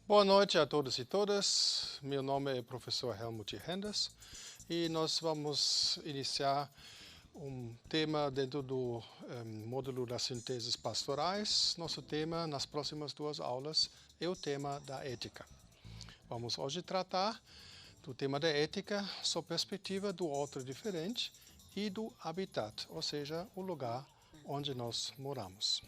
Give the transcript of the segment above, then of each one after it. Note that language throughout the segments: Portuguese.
Boa noite a todos e todas. Meu nome é professor Helmut Renders e nós vamos iniciar um tema dentro do módulo das sinteses pastorais. Nosso tema nas próximas duas aulas é o tema da ética. Vamos hoje tratar do tema da ética sob perspectiva do outro diferente e do habitat, ou seja, o lugar onde nós moramos.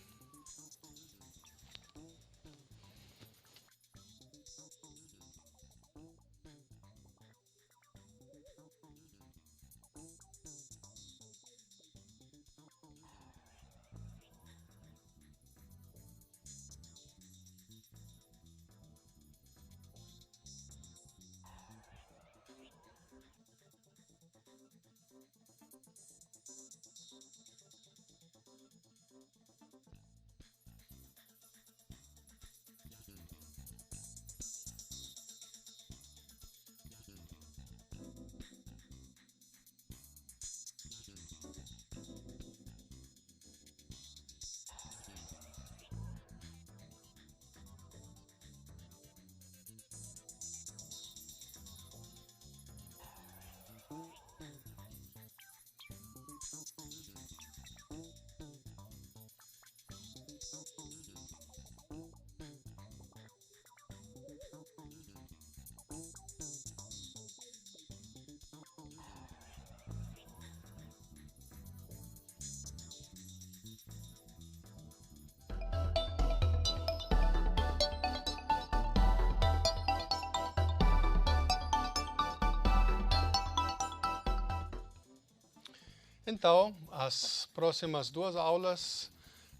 Então, as próximas duas aulas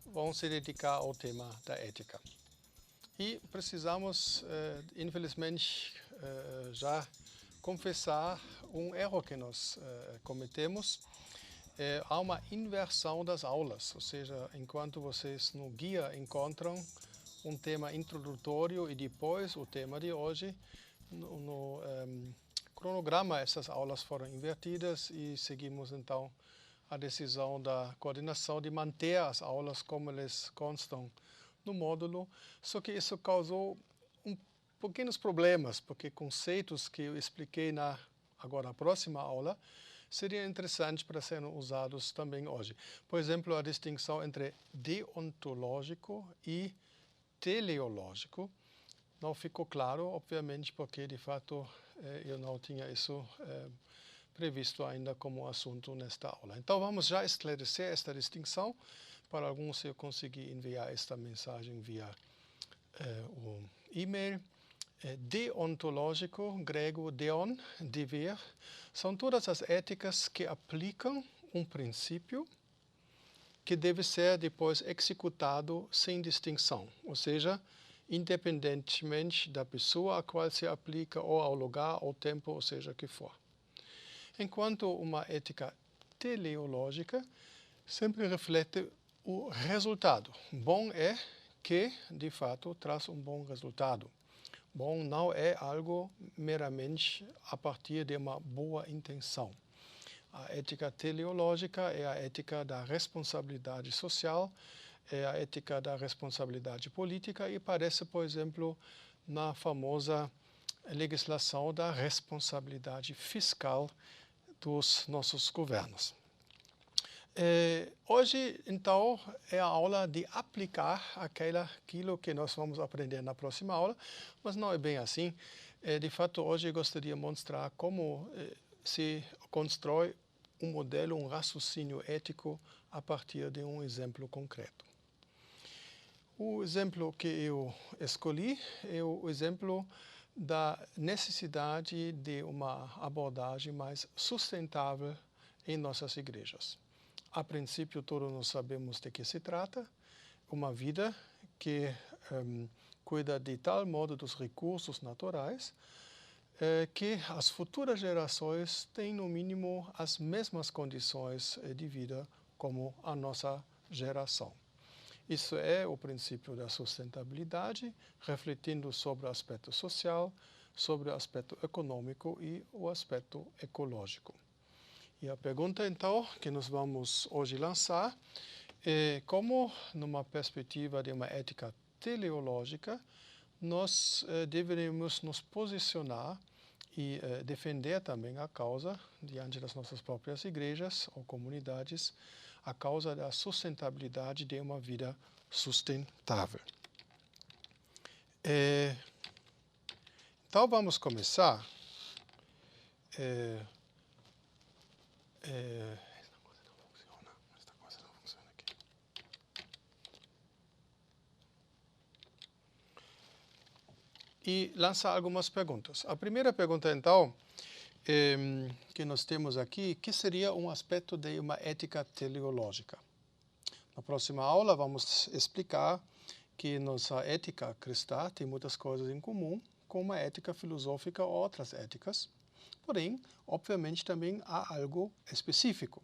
vão se dedicar ao tema da ética. E precisamos, infelizmente, já confessar um erro que nós cometemos. Há uma inversão das aulas, ou seja, enquanto vocês no guia encontram um tema introdutório e depois o tema de hoje, no cronograma essas aulas foram invertidas e seguimos então a decisão da coordenação de manter as aulas como elas constam no módulo, só que isso causou pequenos problemas, porque conceitos que eu expliquei agora na próxima aula seriam interessantes para serem usados também hoje. Por exemplo, a distinção entre deontológico e teleológico não ficou claro, obviamente, porque de fato eu não tinha isso previsto ainda como assunto nesta aula. Então vamos já esclarecer esta distinção. Para alguns eu consegui enviar esta mensagem via o e-mail. Deontológico, grego deon, dever, são todas as éticas que aplicam um princípio que deve ser depois executado sem distinção, ou seja, independentemente da pessoa a qual se aplica ou ao lugar, ao tempo, ou seja, que for. Enquanto uma ética teleológica sempre reflete o resultado. Bom é que, de fato, traz um bom resultado. Bom não é algo meramente a partir de uma boa intenção. A ética teleológica é a ética da responsabilidade social, é a ética da responsabilidade política e parece, por exemplo, na famosa legislação da responsabilidade fiscal dos nossos governos. Hoje, então, é a aula de aplicar aquilo que nós vamos aprender na próxima aula, mas não é bem assim. De fato, hoje eu gostaria de mostrar como se constrói um modelo, um raciocínio ético a partir de um exemplo concreto. O exemplo que eu escolhi é o exemplo da necessidade de uma abordagem mais sustentável em nossas igrejas. A princípio, todos nós sabemos de que se trata, uma vida que cuida de tal modo dos recursos naturais que as futuras gerações têm, no mínimo, as mesmas condições de vida como a nossa geração. Isso é o princípio da sustentabilidade, refletindo sobre o aspecto social, sobre o aspecto econômico e o aspecto ecológico. E a pergunta, então, que nós vamos hoje lançar é como, numa perspectiva de uma ética teleológica, nós deveríamos nos posicionar e defender também a causa, diante das nossas próprias igrejas ou comunidades, a causa da sustentabilidade de uma vida sustentável. Então, vamos começar. Esta coisa não funciona aqui. E lançar algumas perguntas. A primeira pergunta, então, que nós temos aqui, que seria um aspecto de uma ética teleológica? Na próxima aula, vamos explicar que nossa ética cristã tem muitas coisas em comum com uma ética filosófica ou outras éticas. Porém, obviamente, também há algo específico,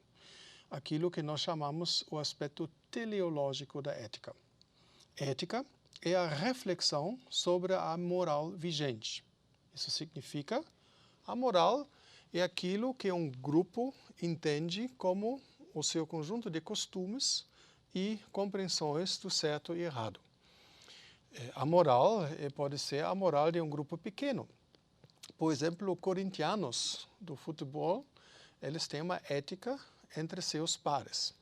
aquilo que nós chamamos o aspecto teleológico da ética. Ética é a reflexão sobre a moral vigente. Isso significa, a moral é aquilo que um grupo entende como o seu conjunto de costumes e compreensões do certo e errado. A moral pode ser a moral de um grupo pequeno. Por exemplo, corintianos do futebol, eles têm uma ética entre seus pares.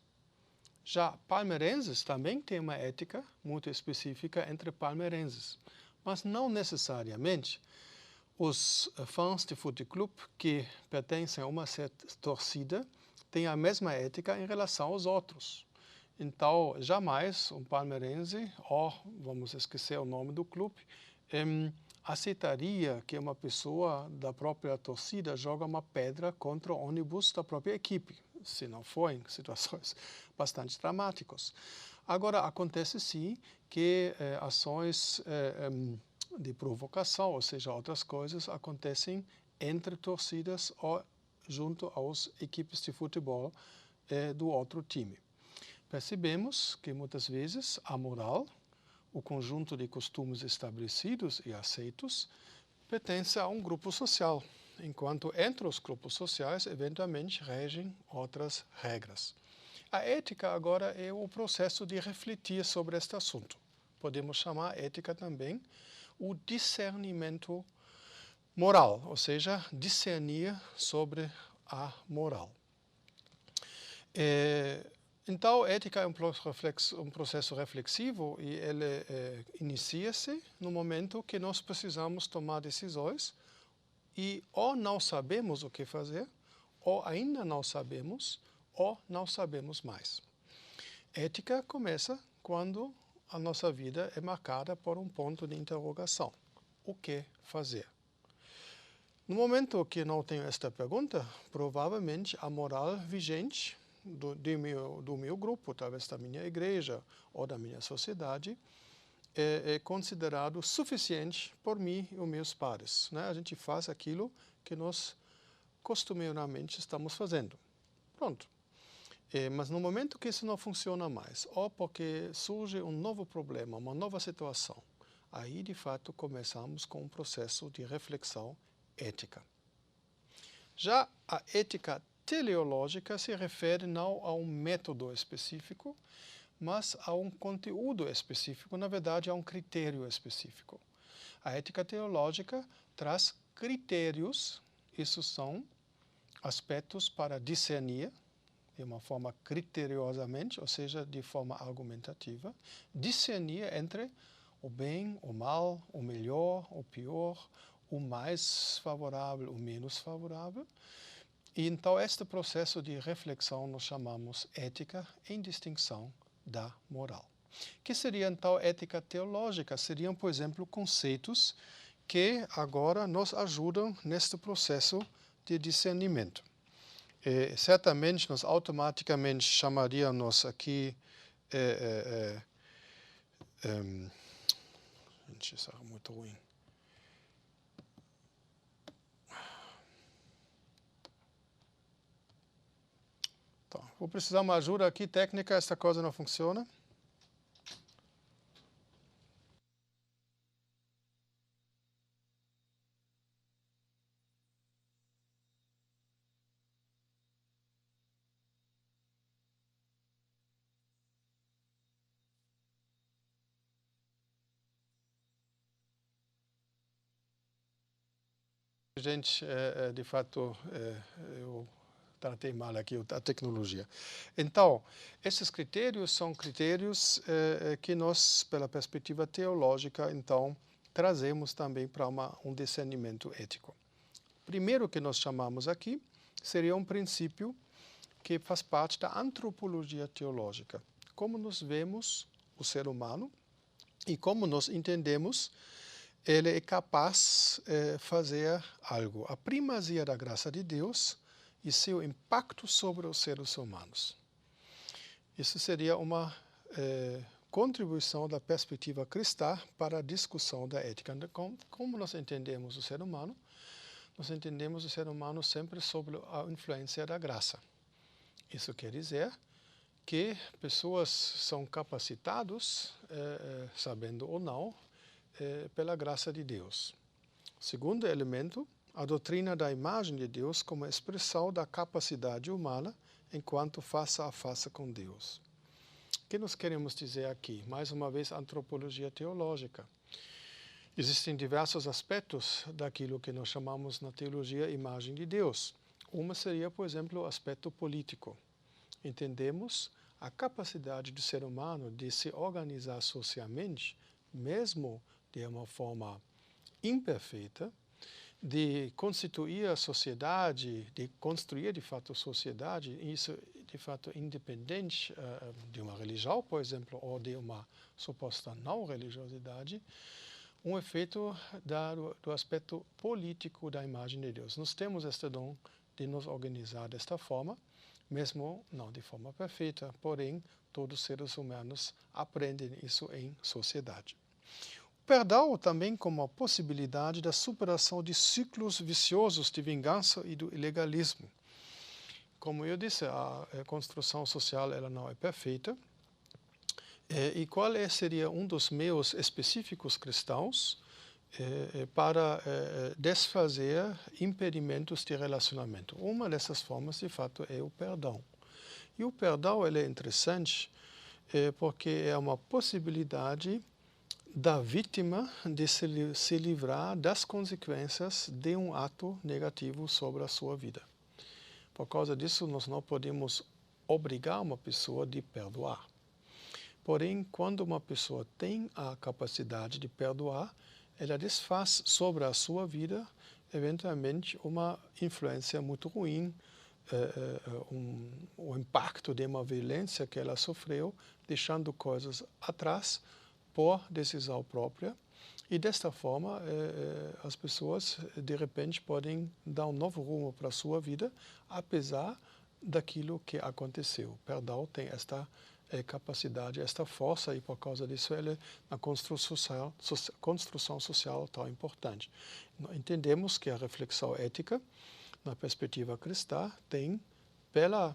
Já palmeirenses também têm uma ética muito específica entre palmeirenses. Mas não necessariamente os fãs de futebol que pertencem a uma certa torcida têm a mesma ética em relação aos outros. Então, jamais um palmeirense, ou vamos esquecer o nome do clube, aceitaria que uma pessoa da própria torcida jogue uma pedra contra o ônibus da própria equipe, se não for em situações bastante dramáticas. Agora, acontece sim que ações de provocação, ou seja, outras coisas, acontecem entre torcidas ou junto às equipes de futebol do outro time. Percebemos que muitas vezes a moral, o conjunto de costumes estabelecidos e aceitos, pertence a um grupo social, enquanto entre os grupos sociais, eventualmente, regem outras regras. A ética agora é o processo de refletir sobre este assunto. Podemos chamar ética também o discernimento moral, ou seja, discernir sobre a moral. Então, ética é um processo reflexivo e ele inicia-se no momento que nós precisamos tomar decisões e ou não sabemos o que fazer, ou ainda não sabemos, ou não sabemos mais. Ética começa quando a nossa vida é marcada por um ponto de interrogação. O que fazer? No momento que não tenho esta pergunta, provavelmente a moral vigente do meu grupo, talvez da minha igreja ou da minha sociedade, é considerado suficiente por mim e os meus pares. Né? A gente faz aquilo que nós costumeiramente estamos fazendo. Pronto. Mas no momento que isso não funciona mais, ou porque surge um novo problema, uma nova situação, aí de fato começamos com um processo de reflexão ética. Já a ética teleológica se refere não a um método específico, mas a um conteúdo específico, na verdade a um critério específico. A ética teológica traz critérios, isso são aspectos para discernir, de uma forma criteriosamente, ou seja, de forma argumentativa, discernir entre o bem, o mal, o melhor, o pior, o mais favorável, o menos favorável. E então, este processo de reflexão nós chamamos ética em distinção da moral. Que seria, então, ética teológica? Seriam, por exemplo, conceitos que agora nos ajudam neste processo de discernimento. Certamente, nós automaticamente chamaríamos aqui... gente, isso é muito ruim. Então, vou precisar de uma ajuda aqui técnica, essa coisa não funciona. gente, de fato, eu tratei mal aqui a tecnologia. Então, esses critérios são critérios que nós, pela perspectiva teológica, então, trazemos também para um discernimento ético. Primeiro que nós chamamos aqui seria um princípio que faz parte da antropologia teológica. Como nós vemos o ser humano e como nós entendemos ele é capaz de fazer algo. A primazia da graça de Deus e seu impacto sobre os seres humanos. Isso seria uma contribuição da perspectiva cristã para a discussão da ética. Como nós entendemos o ser humano? Nós entendemos o ser humano sempre sob a influência da graça. Isso quer dizer que pessoas são capacitadas, sabendo ou não, pela graça de Deus. Segundo elemento, a doutrina da imagem de Deus como expressão da capacidade humana enquanto face a face com Deus. O que nós queremos dizer aqui? Mais uma vez, antropologia teológica. Existem diversos aspectos daquilo que nós chamamos na teologia imagem de Deus. Uma seria, por exemplo, o aspecto político. Entendemos a capacidade do ser humano de se organizar socialmente, mesmo de uma forma imperfeita, de constituir a sociedade, de construir de fato a sociedade, isso de fato independente de uma religião, por exemplo, ou de uma suposta não religiosidade, um efeito do aspecto político da imagem de Deus. Nós temos este dom de nos organizar desta forma, mesmo não de forma perfeita, porém todos os seres humanos aprendem isso em sociedade. O perdão também como a possibilidade da superação de ciclos viciosos de vingança e do ilegalismo. Como eu disse, a construção social ela não é perfeita. E qual seria um dos meios específicos cristãos para desfazer impedimentos de relacionamento? Uma dessas formas, de fato, é o perdão. E o perdão ele é interessante porque é uma possibilidade da vítima de se livrar das consequências de um ato negativo sobre a sua vida. Por causa disso, nós não podemos obrigar uma pessoa de perdoar. Porém, quando uma pessoa tem a capacidade de perdoar, ela desfaz sobre a sua vida, eventualmente, uma influência muito ruim, o impacto de uma violência que ela sofreu, deixando coisas atrás por decisão própria. E desta forma, as pessoas, de repente, podem dar um novo rumo para a sua vida, apesar daquilo que aconteceu. O perdão tem esta capacidade, esta força, e por causa disso ele na construção social tão importante. Entendemos que a reflexão ética, na perspectiva cristã, tem, pela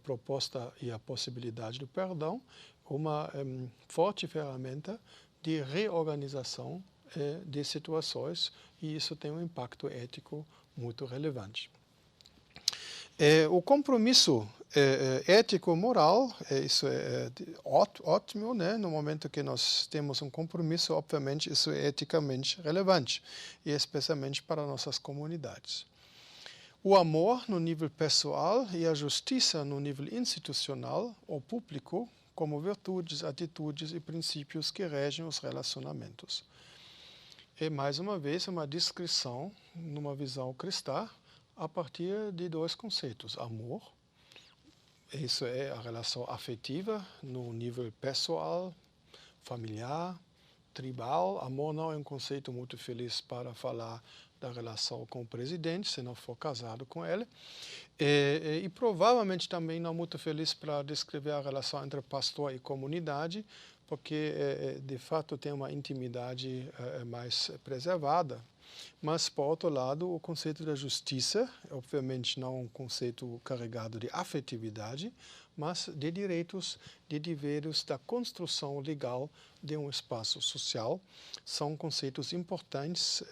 proposta e a possibilidade do perdão, uma forte ferramenta de reorganização de situações, e isso tem um impacto ético muito relevante. O compromisso ético-moral, isso é ótimo, né? No momento que nós temos um compromisso, obviamente isso é eticamente relevante, e especialmente para nossas comunidades. O amor no nível pessoal e a justiça no nível institucional ou público, como virtudes, atitudes e princípios que regem os relacionamentos. É, mais uma vez, uma descrição, numa visão cristã, a partir de dois conceitos. Amor, isso é a relação afetiva no nível pessoal, familiar, tribal. Amor não é um conceito muito feliz para falar da relação com o presidente, se não for casado com ele. E provavelmente também não muito feliz para descrever a relação entre pastor e comunidade, porque de fato tem uma intimidade mais preservada. Mas, por outro lado, o conceito da justiça, obviamente não um conceito carregado de afetividade, mas de direitos, de deveres, da construção legal de um espaço social, são conceitos importantes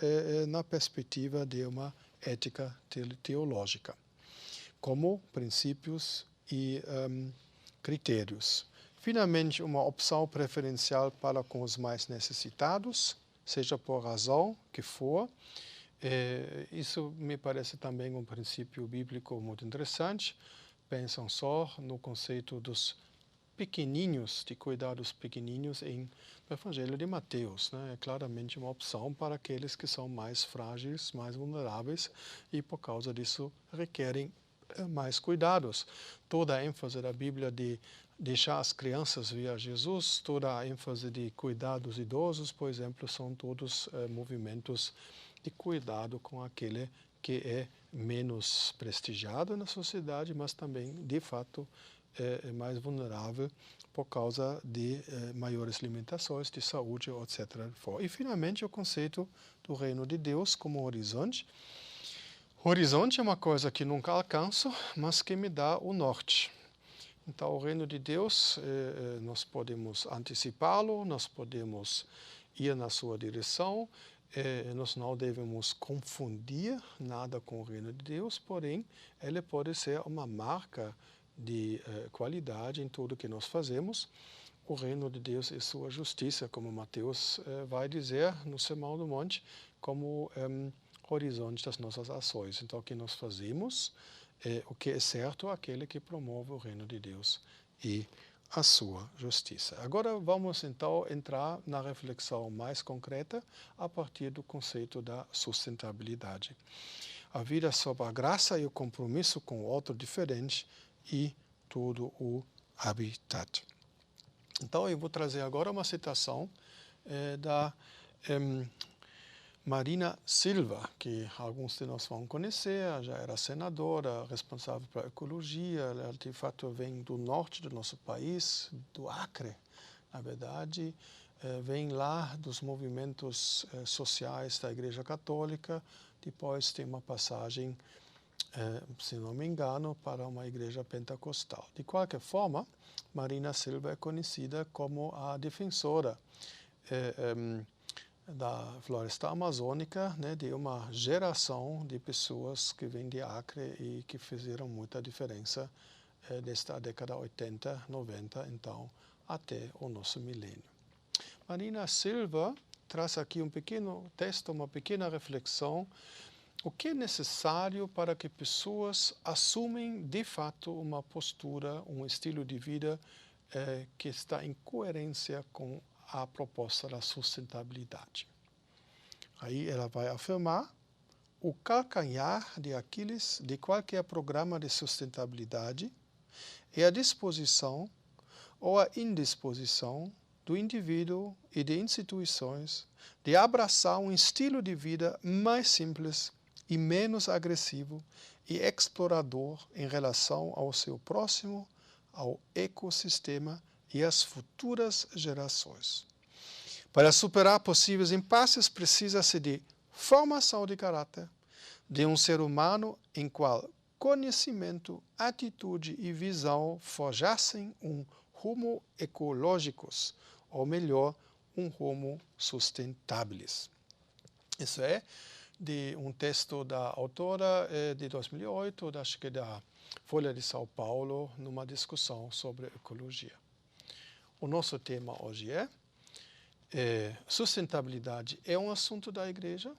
na perspectiva de uma ética teológica, como princípios e critérios. Finalmente, uma opção preferencial para com os mais necessitados, seja por razão que for, Isso me parece também um princípio bíblico muito interessante. Pensam só no conceito dos pequenininhos, de cuidar dos pequenininhos no Evangelho de Mateus, né? É claramente uma opção para aqueles que são mais frágeis, mais vulneráveis e por causa disso requerem mais cuidados. Toda a ênfase da Bíblia de deixar as crianças vir a Jesus, toda a ênfase de cuidar dos idosos, por exemplo, são todos movimentos de cuidado com aquele que é menos prestigiado na sociedade, mas também, de fato, é mais vulnerável por causa de maiores limitações de saúde, etc. E, finalmente, o conceito do reino de Deus como horizonte. Horizonte é uma coisa que nunca alcanço, mas que me dá o norte. Então, o reino de Deus, nós podemos antecipá-lo, nós podemos ir na sua direção, nós não devemos confundir nada com o reino de Deus, porém, ele pode ser uma marca de qualidade em tudo que nós fazemos. O reino de Deus é sua justiça, como Mateus vai dizer no Sermão do Monte, como horizonte das nossas ações. Então, o que nós fazemos, o que é certo, é aquele que promove o reino de Deus e a sua justiça. Agora vamos então entrar na reflexão mais concreta a partir do conceito da sustentabilidade. A vida sob a graça e o compromisso com o outro diferente e todo o habitat. Então eu vou trazer agora uma citação da Marina Silva, que alguns de nós vão conhecer, já era senadora, responsável pela ecologia, ela de fato vem do norte do nosso país, do Acre, na verdade, vem lá dos movimentos sociais da Igreja Católica, depois tem uma passagem, se não me engano, para uma igreja pentecostal. De qualquer forma, Marina Silva é conhecida como a defensora da floresta amazônica, né, de uma geração de pessoas que vêm de Acre e que fizeram muita diferença desde a década 80, 90, então, até o nosso milênio. Marina Silva traz aqui um pequeno texto, uma pequena reflexão, o que é necessário para que pessoas assumem de fato uma postura, um estilo de vida que está em coerência com a proposta da sustentabilidade. Aí ela vai afirmar: o calcanhar de Aquiles de qualquer programa de sustentabilidade é a disposição ou a indisposição do indivíduo e de instituições de abraçar um estilo de vida mais simples e menos agressivo e explorador em relação ao seu próximo, ao ecossistema e às futuras gerações. Para superar possíveis impasses, precisa-se de formação de caráter de um ser humano em qual conhecimento, atitude e visão forjassem um rumo ecológicos, ou melhor, um rumo sustentáveis. Isso é de um texto da autora de 2008, acho que da Folha de São Paulo, numa discussão sobre ecologia. O nosso tema hoje sustentabilidade é um assunto da igreja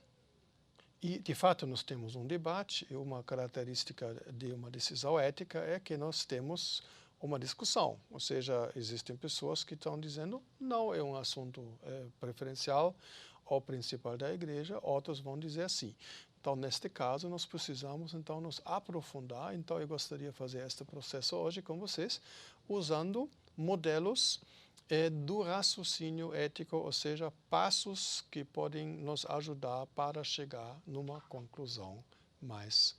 e, de fato, nós temos um debate e uma característica de uma decisão ética é que nós temos uma discussão, ou seja, existem pessoas que estão dizendo não é um assunto preferencial ou principal da igreja, outros vão dizer sim. Então, neste caso, nós precisamos então nos aprofundar. Então, eu gostaria de fazer este processo hoje com vocês, usando modelos do raciocínio ético, ou seja, passos que podem nos ajudar para chegar numa conclusão mais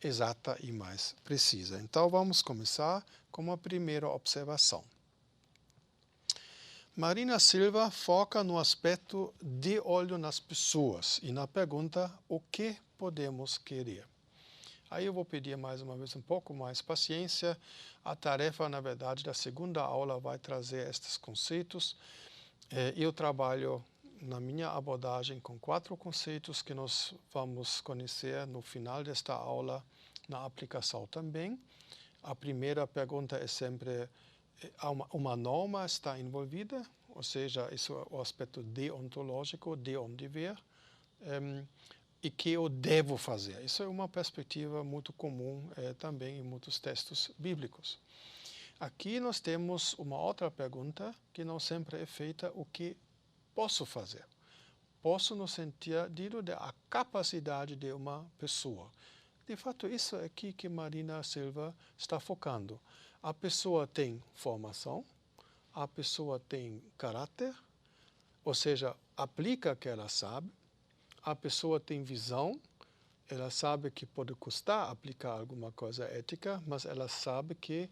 exata e mais precisa. Então, vamos começar com uma primeira observação. Marina Silva foca no aspecto de olho nas pessoas e na pergunta o que podemos querer. Aí eu vou pedir mais uma vez um pouco mais paciência. A tarefa, na verdade, da segunda aula vai trazer estes conceitos. Eu trabalho na minha abordagem com 4 conceitos que nós vamos conhecer no final desta aula, na aplicação também. A primeira pergunta é sempre: uma norma está envolvida, ou seja, isso é o aspecto deontológico, de onde vir. e que eu devo fazer. Isso é uma perspectiva muito comum também em muitos textos bíblicos. Aqui nós temos uma outra pergunta que não sempre é feita: o que posso fazer? Posso no sentido da capacidade de uma pessoa. De fato, isso é aqui que Marina Silva está focando. A pessoa tem formação, a pessoa tem caráter, ou seja, aplica o que ela sabe, a pessoa tem visão, ela sabe que pode custar aplicar alguma coisa ética, mas ela sabe que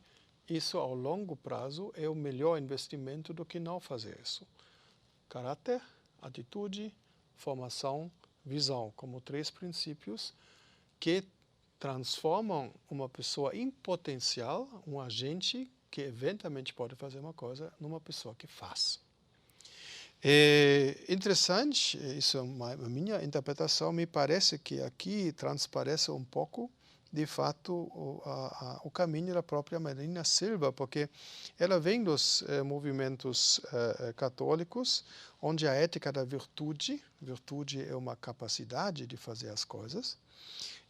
isso ao longo prazo é o melhor investimento do que não fazer isso. Caráter, atitude, formação, visão, como 3 princípios que transformam uma pessoa em potencial, um agente que eventualmente pode fazer uma coisa, numa pessoa que faz. É interessante, isso é a minha interpretação, me parece que aqui transparece um pouco, de fato, o caminho da própria Marina Silva, porque ela vem dos movimentos católicos, onde a ética da virtude é uma capacidade de fazer as coisas,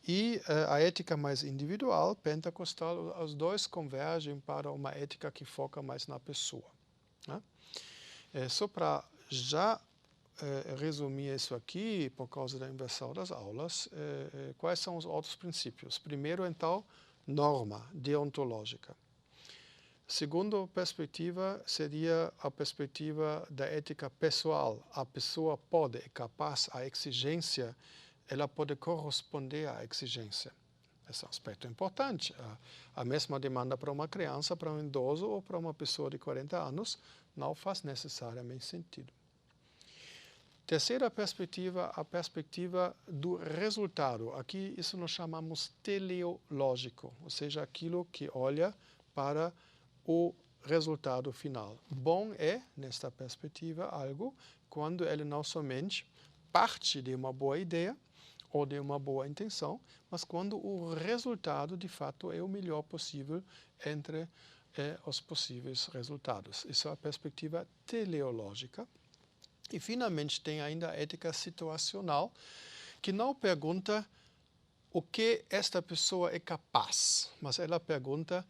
e a ética mais individual, pentecostal, os dois convergem para uma ética que foca mais na pessoa. Né? Só para já resumir isso aqui, por causa da inversão das aulas, quais são os outros princípios? Primeiro, então, norma deontológica. Segunda perspectiva seria a perspectiva da ética pessoal. A pessoa pode, é capaz, a exigência, ela pode corresponder à exigência. Esse é um aspecto importante. A mesma demanda para uma criança, para um idoso ou para uma pessoa de 40 anos não faz necessariamente sentido. Terceira perspectiva, a perspectiva do resultado. Aqui isso nós chamamos teleológico, ou seja, aquilo que olha para o resultado final. Bom é, nesta perspectiva, algo quando ele não somente parte de uma boa ideia ou de uma boa intenção, mas quando o resultado, de fato, é o melhor possível entre os possíveis resultados. Isso é a perspectiva teleológica. E, finalmente, tem ainda a ética situacional, que não pergunta o que esta pessoa é capaz, mas ela pergunta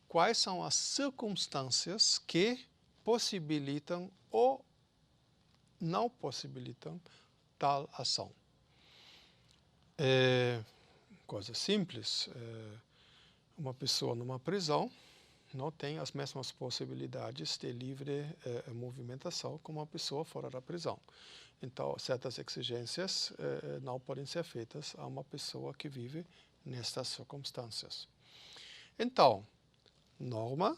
quais são as circunstâncias que possibilitam ou não possibilitam tal ação. Coisa simples, uma pessoa numa prisão não tem as mesmas possibilidades de livre movimentação como uma pessoa fora da prisão. Então, certas exigências não podem ser feitas a uma pessoa que vive nestas circunstâncias. Então, norma,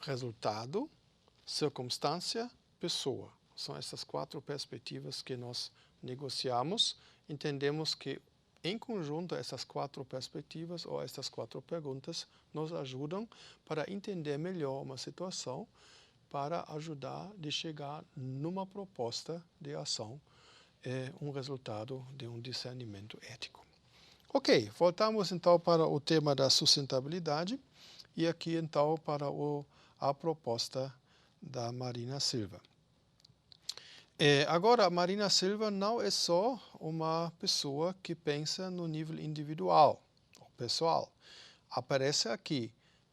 resultado, circunstância, pessoa. São essas 4 perspectivas que nós negociamos. Entendemos que, em conjunto, essas 4 perspectivas ou essas 4 perguntas nos ajudam para entender melhor uma situação, para ajudar de chegar numa proposta de ação, um resultado de um discernimento ético. Ok, voltamos então para o tema da sustentabilidade e aqui então para a proposta da Marina Silva. Agora, a Marina Silva não é só uma pessoa que pensa no nível individual, ou pessoal. Aparece aqui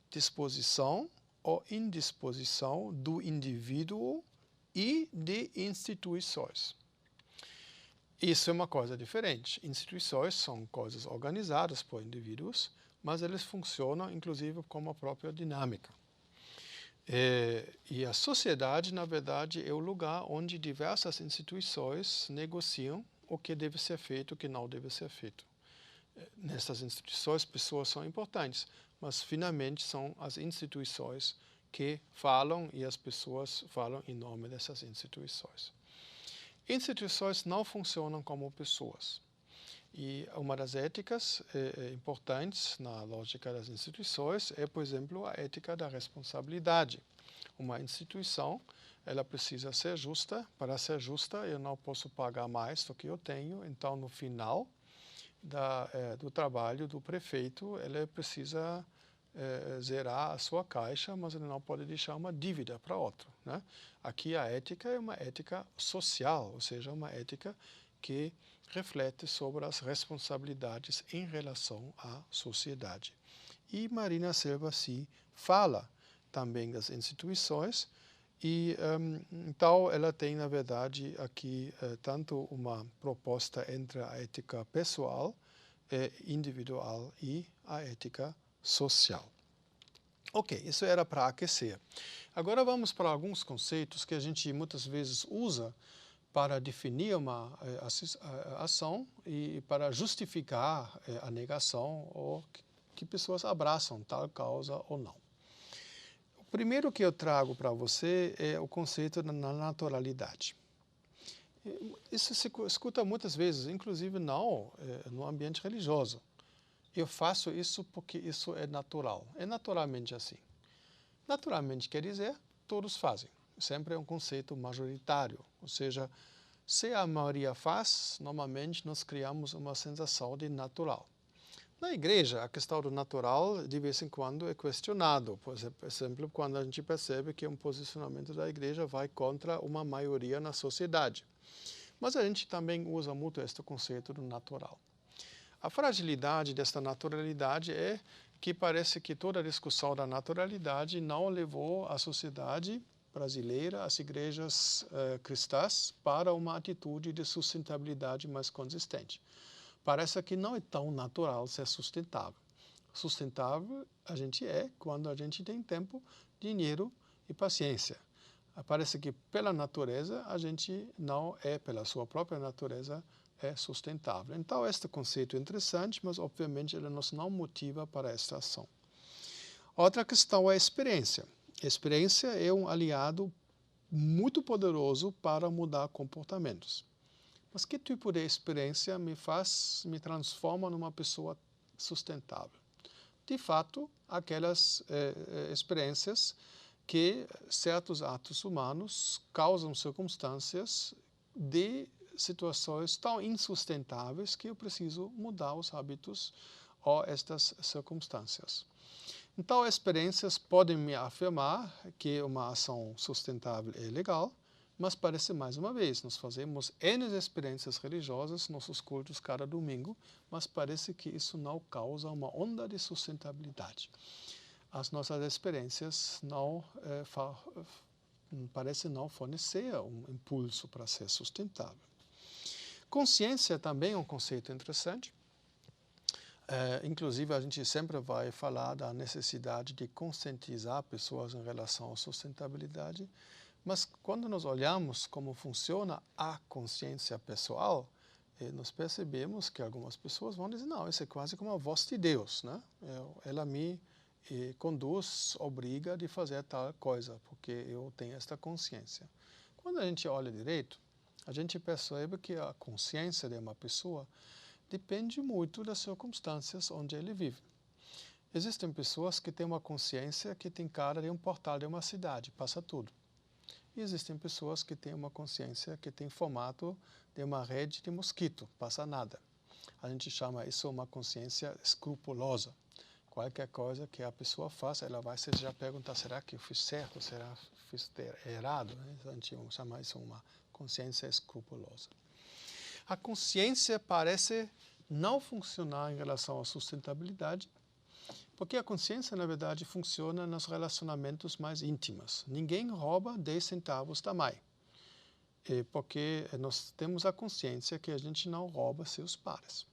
disposição ou indisposição do indivíduo e de instituições. Isso é uma coisa diferente. Instituições são coisas organizadas por indivíduos, mas eles funcionam, inclusive, como a própria dinâmica. E a sociedade, na verdade, é o lugar onde diversas instituições negociam o que deve ser feito e o que não deve ser feito. Nessas instituições, pessoas são importantes, mas, finalmente, são as instituições que falam e as pessoas falam em nome dessas instituições. Instituições não funcionam como pessoas. E uma das éticas importantes na lógica das instituições é, por exemplo, a ética da responsabilidade. Uma instituição, ela precisa ser justa. Para ser justa, eu não posso pagar mais do que eu tenho. Então, no final do trabalho do prefeito, ele precisa zerar a sua caixa, mas ele não pode deixar uma dívida para outro. Né? Aqui a ética é uma ética social, ou seja, uma ética que reflete sobre as responsabilidades em relação à sociedade. E Marina Silva se fala também das instituições e então ela tem, na verdade, aqui tanto uma proposta entre a ética pessoal, individual e a ética social. Ok, isso era para aquecer. Agora vamos para alguns conceitos que a gente muitas vezes usa para definir uma ação e para justificar a negação ou que pessoas abraçam tal causa ou não. O primeiro que eu trago para você é o conceito da naturalidade. Isso se escuta muitas vezes, inclusive não no ambiente religioso. Eu faço isso porque isso é natural. É naturalmente assim. Naturalmente quer dizer, todos fazem. Sempre é um conceito majoritário. Ou seja, se a maioria faz, normalmente nós criamos uma sensação de natural. Na igreja, a questão do natural, de vez em quando, é questionado. Por exemplo, quando a gente percebe que um posicionamento da igreja vai contra uma maioria na sociedade. Mas a gente também usa muito este conceito do natural. A fragilidade desta naturalidade é que parece que toda a discussão da naturalidade não levou a sociedade brasileira, as igrejas cristãs, para uma atitude de sustentabilidade mais consistente. Parece que não é tão natural ser sustentável. Sustentável a gente é quando a gente tem tempo, dinheiro e paciência. Parece que pela natureza a gente não é, pela sua própria natureza, é sustentável. Então, este conceito é interessante, mas obviamente ele nos não motiva para esta ação. Outra questão é a experiência. A experiência é um aliado muito poderoso para mudar comportamentos. Mas que tipo de experiência me transforma numa pessoa sustentável? De fato, aquelas experiências que certos atos humanos causam circunstâncias de situações tão insustentáveis que eu preciso mudar os hábitos ou estas circunstâncias. Então, experiências podem me afirmar que uma ação sustentável é legal, mas parece, mais uma vez, nós fazemos N experiências religiosas, nossos cultos cada domingo, mas parece que isso não causa uma onda de sustentabilidade. As nossas experiências não parecem não fornecer um impulso para ser sustentável. Consciência também é um conceito interessante. Inclusive, a gente sempre vai falar da necessidade de conscientizar pessoas em relação à sustentabilidade, mas quando nós olhamos como funciona a consciência pessoal, nós percebemos que algumas pessoas vão dizer, não, isso é quase como a voz de Deus, né? Ela me conduz, obriga de fazer tal coisa, porque eu tenho esta consciência. Quando a gente olha direito, a gente percebe que a consciência de uma pessoa depende muito das circunstâncias onde ele vive. Existem pessoas que têm uma consciência que tem cara de um portal de uma cidade, passa tudo. E existem pessoas que têm uma consciência que tem formato de uma rede de mosquito, passa nada. A gente chama isso uma consciência escrupulosa. Qualquer coisa que a pessoa faça, ela vai se já perguntar, será que eu fiz certo, será que eu fiz errado? A gente chama isso uma consciência escrupulosa. A consciência parece não funcionar em relação à sustentabilidade, porque a consciência, na verdade, funciona nos relacionamentos mais íntimos. Ninguém rouba 10 centavos da mãe, porque nós temos a consciência que a gente não rouba seus pares.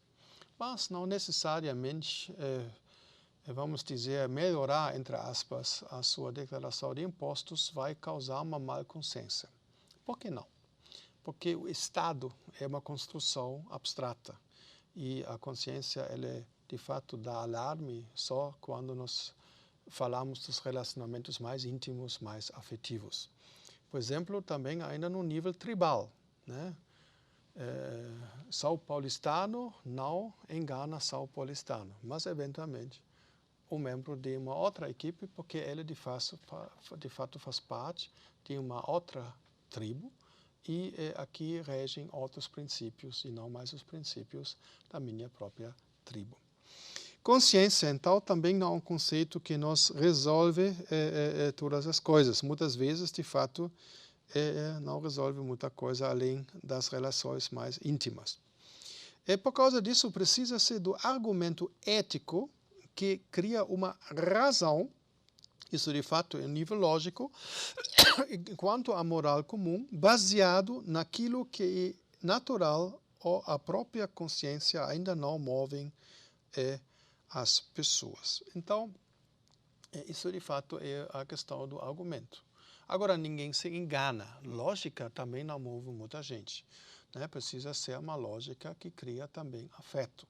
Mas não necessariamente, vamos dizer, melhorar, entre aspas, a sua declaração de impostos vai causar uma má consciência. Por que não? Porque o Estado é uma construção abstrata e a consciência, ela de fato dá alarme só quando nós falamos dos relacionamentos mais íntimos, mais afetivos. Por exemplo, também ainda no nível tribal, né? São Paulistano não engana São Paulistano, mas eventualmente um membro de uma outra equipe, porque ele de fato faz parte de uma outra tribo e aqui regem outros princípios e não mais os princípios da minha própria tribo. Consciência, então, também não é um conceito que nos resolve todas as coisas. Muitas vezes, de fato, não resolve muita coisa além das relações mais íntimas. E por causa disso, precisa-se do argumento ético que cria uma razão, isso de fato é um nível lógico, quanto à moral comum, baseado naquilo que é natural ou a própria consciência ainda não movem as pessoas. Então, isso de fato é a questão do argumento. Agora, ninguém se engana. Lógica também não move muita gente, né? Precisa ser uma lógica que cria também afeto,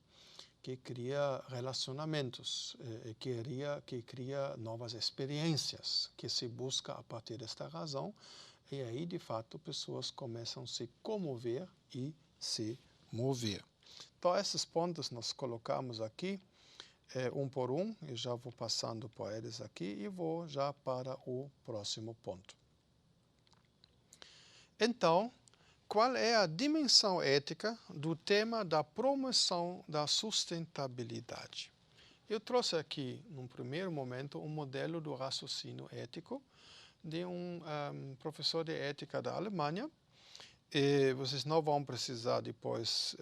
que cria relacionamentos, que cria novas experiências, que se busca a partir desta razão. E aí, de fato, pessoas começam a se comover e se mover. Então, esses pontos nós colocamos aqui, um por um, e já vou passando por eles aqui e vou já para o próximo ponto. Então, qual é a dimensão ética do tema da promoção da sustentabilidade? Eu trouxe aqui, num primeiro momento, um modelo do raciocínio ético de um professor de ética da Alemanha. E vocês não vão precisar depois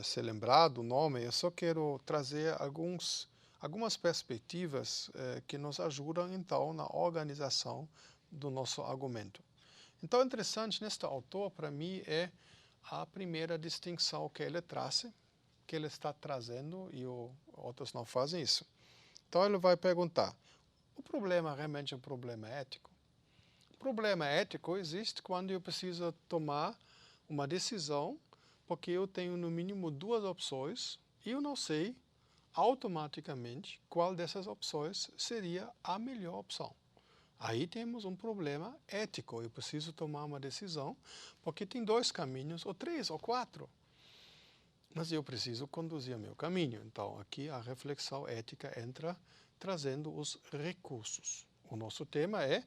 se lembrar do nome, eu só quero trazer algumas perspectivas que nos ajudam, então, na organização do nosso argumento. Então, interessante neste autor, para mim, é a primeira distinção que ele traz, que ele está trazendo, e outros não fazem isso. Então, ele vai perguntar, o problema realmente é um problema ético? O problema ético existe quando eu preciso tomar uma decisão, porque eu tenho no mínimo duas opções, e eu não sei automaticamente qual dessas opções seria a melhor opção. Aí temos um problema ético. Eu preciso tomar uma decisão, porque tem dois caminhos, ou três, ou quatro. Mas eu preciso conduzir o meu caminho. Então, aqui a reflexão ética entra trazendo os recursos. O nosso tema é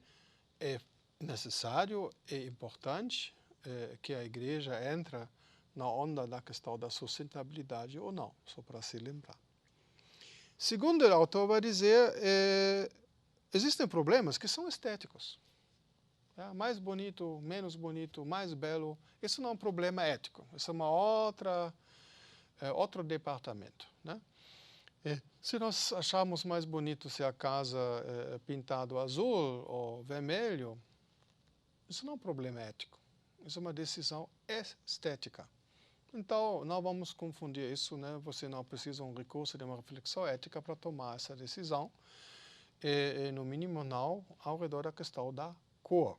necessário, é importante que a igreja entre na onda da questão da sustentabilidade ou não, só para se lembrar. Segundo o autor vai dizer, existem problemas que são estéticos. Mais bonito, menos bonito, mais belo, isso não é um problema ético, isso é uma outro departamento, né? Se nós acharmos mais bonito se a casa é pintada azul ou vermelho, isso não é um problema ético, isso é uma decisão estética. Então, não vamos confundir isso, né? Você não precisa de um recurso de uma reflexão ética para tomar essa decisão, no mínimo não ao redor da questão da cor.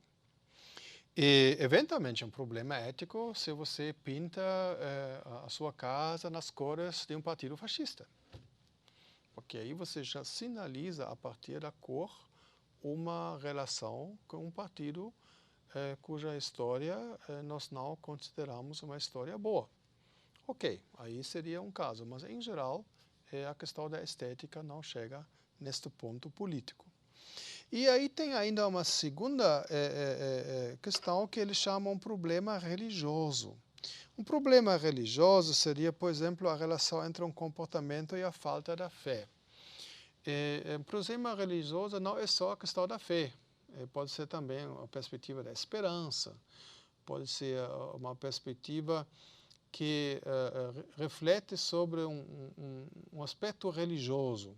E, eventualmente, é um problema ético se você pinta a sua casa nas cores de um partido fascista. Porque aí você já sinaliza, a partir da cor, uma relação com um partido cuja história nós não consideramos uma história boa. Ok, aí seria um caso, mas em geral a questão da estética não chega neste ponto político. E aí tem ainda uma segunda questão que eles chamam problema religioso. Um problema religioso seria, por exemplo, a relação entre um comportamento e a falta da fé. O problema religioso não é só a questão da fé, pode ser também uma perspectiva da esperança, pode ser uma perspectiva que reflete sobre um aspecto religioso.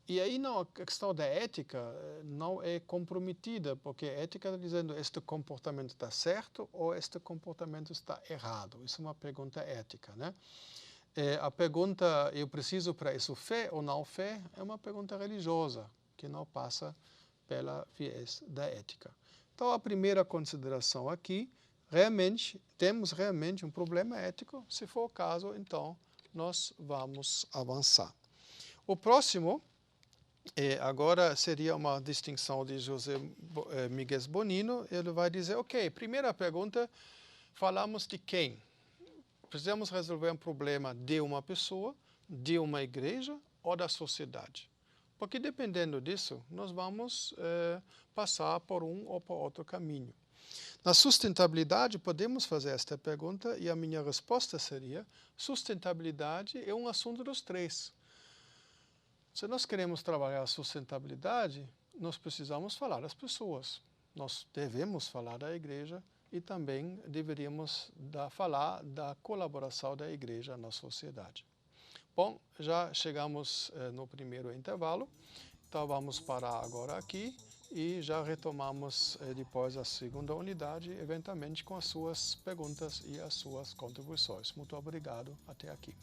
E aí não, a questão da ética não é comprometida, porque a ética está dizendo este comportamento está certo ou este comportamento está errado. Isso é uma pergunta ética, né? A pergunta, eu preciso para isso fé ou não fé, é uma pergunta religiosa, que não passa pela viés da ética. Então, a primeira consideração aqui, temos realmente um problema ético. Se for o caso, então, nós vamos avançar. O próximo, agora seria uma distinção de José Miguel Bonino. Ele vai dizer, ok, primeira pergunta, falamos de quem? Precisamos resolver um problema de uma pessoa, de uma igreja ou da sociedade. Porque dependendo disso, nós vamos passar por um ou por outro caminho. Na sustentabilidade, podemos fazer esta pergunta e a minha resposta seria, sustentabilidade é um assunto dos três. Se nós queremos trabalhar a sustentabilidade, nós precisamos falar das pessoas. nós devemos falar da igreja e também deveríamos falar da colaboração da igreja na sociedade. Bom, já chegamos no primeiro intervalo, então vamos parar agora aqui e já retomamos depois a segunda unidade, eventualmente com as suas perguntas e as suas contribuições. Muito obrigado, até aqui.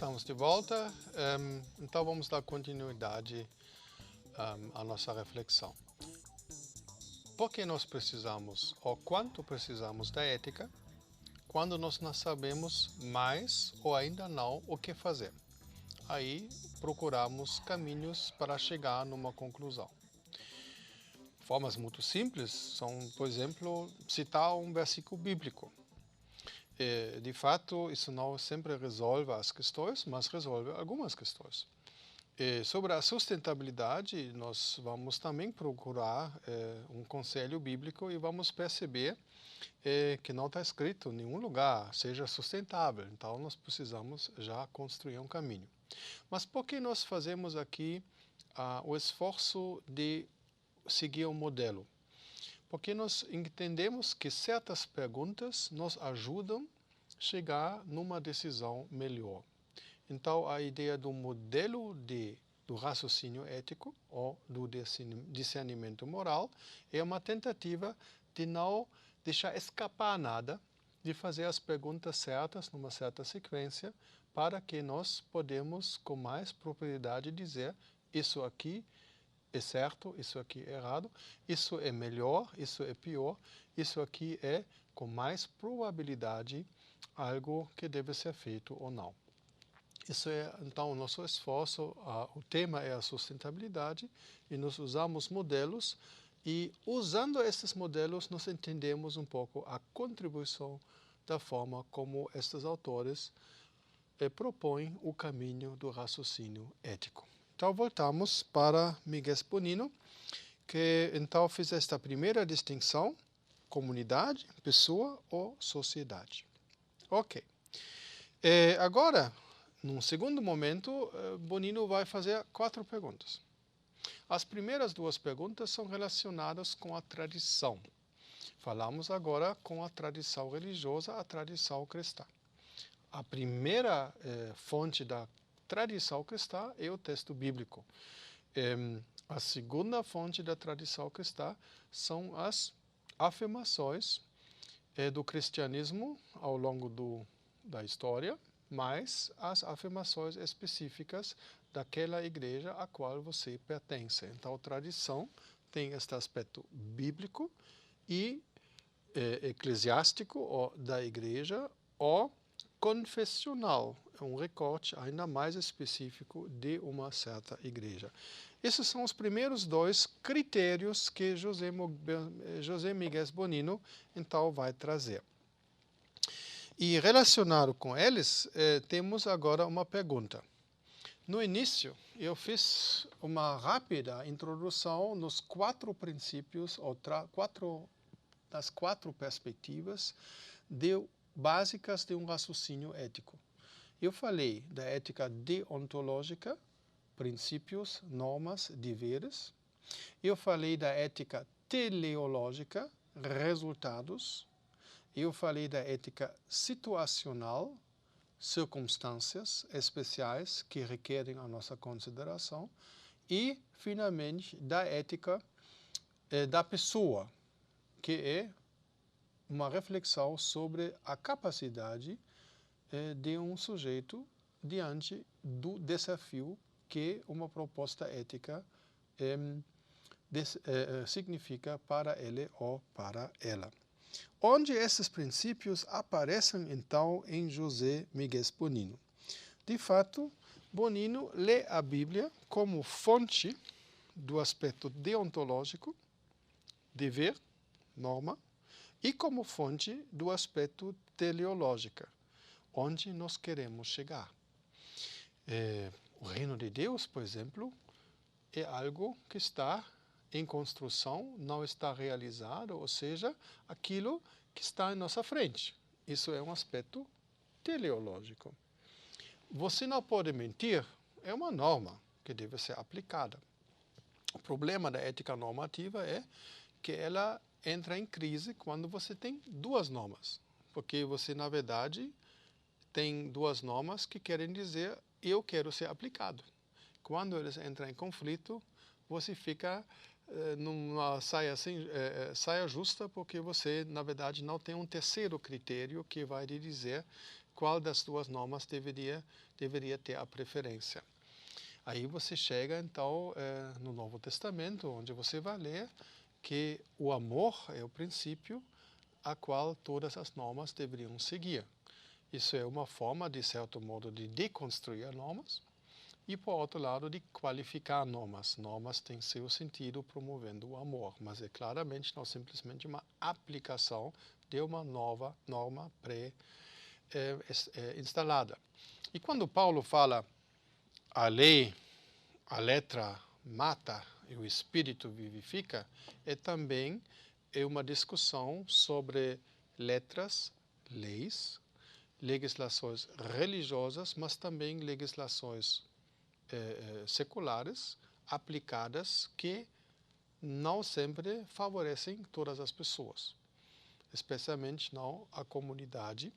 Estamos de volta, então vamos dar continuidade à nossa reflexão. Por que nós precisamos, ou quanto precisamos da ética, quando nós não sabemos mais ou ainda não o que fazer? Aí procuramos caminhos para chegar numa conclusão. Formas muito simples são, por exemplo, citar um versículo bíblico. De fato, isso não sempre resolve as questões, mas resolve algumas questões. Sobre a sustentabilidade, nós vamos também procurar um conselho bíblico e vamos perceber que não está escrito em nenhum lugar, seja sustentável. Então, nós precisamos já construir um caminho. Mas por que nós fazemos aqui o esforço de seguir um modelo? Porque nós entendemos que certas perguntas nos ajudam a chegar numa decisão melhor. Então, a ideia do modelo do raciocínio ético ou do discernimento moral é uma tentativa de não deixar escapar nada, de fazer as perguntas certas numa certa sequência, para que nós podemos, com mais propriedade, dizer isso aqui é certo, isso aqui é errado, isso é melhor, isso é pior, isso aqui é, com mais probabilidade, algo que deve ser feito ou não. Isso é, então, o nosso esforço, o tema é a sustentabilidade, e nós usamos modelos, e usando esses modelos nós entendemos um pouco a contribuição da forma como estes autores propõem o caminho do raciocínio ético. Então, voltamos para Miguel Bonino, que então fez esta primeira distinção: comunidade, pessoa ou sociedade. Ok. Agora, num segundo momento, Bonino vai fazer 4 perguntas. As primeiras 2 perguntas são relacionadas com a tradição. Falamos agora com a tradição religiosa, a tradição cristã. A primeira fonte da tradição cristã é o texto bíblico. A segunda fonte da tradição cristã são as afirmações do cristianismo ao longo da história, mas as afirmações específicas daquela igreja a qual você pertence. Então, a tradição tem este aspecto bíblico e eclesiástico ou da igreja, ou confessional, é um recorte ainda mais específico de uma certa igreja. Esses são os primeiros 2 critérios que José Miguel Bonino então vai trazer. E relacionado com eles, temos agora uma pergunta. No início, eu fiz uma rápida introdução nos 4 princípios, ou das 4 perspectivas básicas de um raciocínio ético. Eu falei da ética deontológica, princípios, normas, deveres. Eu falei da ética teleológica, resultados. Eu falei da ética situacional, circunstâncias especiais que requerem a nossa consideração. E, finalmente, da ética da pessoa, que é uma reflexão sobre a capacidade de um sujeito diante do desafio que uma proposta ética significa para ele ou para ela. Onde esses princípios aparecem, então, em José Miguel Bonino? De fato, Bonino lê a Bíblia como fonte do aspecto deontológico, dever, norma, e como fonte do aspecto teleológico, onde nós queremos chegar. O reino de Deus, por exemplo, é algo que está em construção, não está realizado, ou seja, aquilo que está em nossa frente. Isso é um aspecto teleológico. Você não pode mentir é uma norma que deve ser aplicada. O problema da ética normativa é que ela entra em crise quando você tem 2 normas, porque você, na verdade, tem 2 normas que querem dizer eu quero ser aplicado. Quando eles entram em conflito, você fica numa saia justa, porque você, na verdade, não tem um terceiro critério que vai lhe dizer qual das duas normas deveria ter a preferência. Aí você chega, então, no Novo Testamento, onde você vai ler que o amor é o princípio a qual todas as normas deveriam seguir. Isso é uma forma, de certo modo, de deconstruir normas e, por outro lado, de qualificar normas. Normas têm seu sentido promovendo o amor, mas é claramente não simplesmente uma aplicação de uma nova norma pré-instalada. E quando Paulo fala a lei, a letra mata e o espírito vivifica, também uma discussão sobre letras, leis, legislações religiosas, mas também legislações seculares aplicadas que não sempre favorecem todas as pessoas, especialmente não a comunidade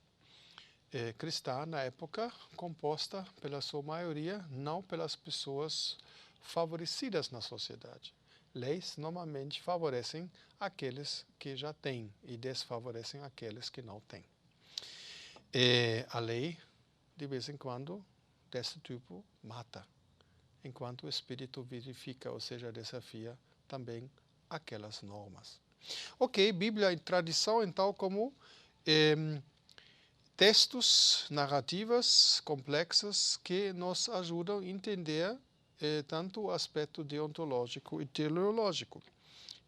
cristã na época, composta pela sua maioria não pelas pessoas favorecidas na sociedade. Leis normalmente favorecem aqueles que já têm e desfavorecem aqueles que não têm. A lei, de vez em quando, desse tipo, mata, enquanto o espírito vivifica, ou seja, desafia também aquelas normas. Ok, Bíblia e tradição, então, como textos, narrativas complexas que nos ajudam a entender tanto o aspecto deontológico e teleológico.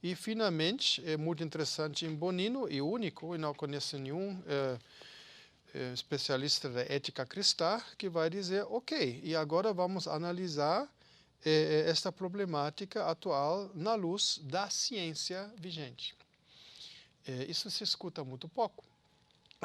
E, finalmente, é muito interessante em Bonino e único, e não conheço nenhum especialista da ética cristã, que vai dizer, ok, e agora vamos analisar esta problemática atual na luz da ciência vigente. Isso se escuta muito pouco.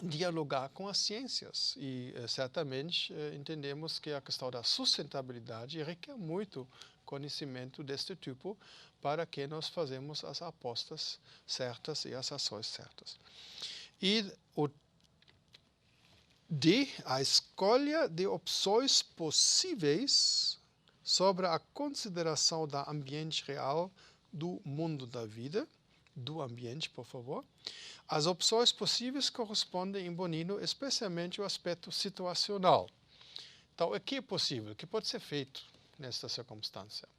Dialogar com as ciências e certamente entendemos que a questão da sustentabilidade requer muito conhecimento deste tipo para que nós fazemos as apostas certas e as ações certas. E a escolha de opções possíveis sobre a consideração do ambiente real do mundo da vida, do ambiente, por favor. As opções possíveis correspondem em Bonino, especialmente o aspecto situacional. Então, o que é possível? O que pode ser feito nesta circunstância?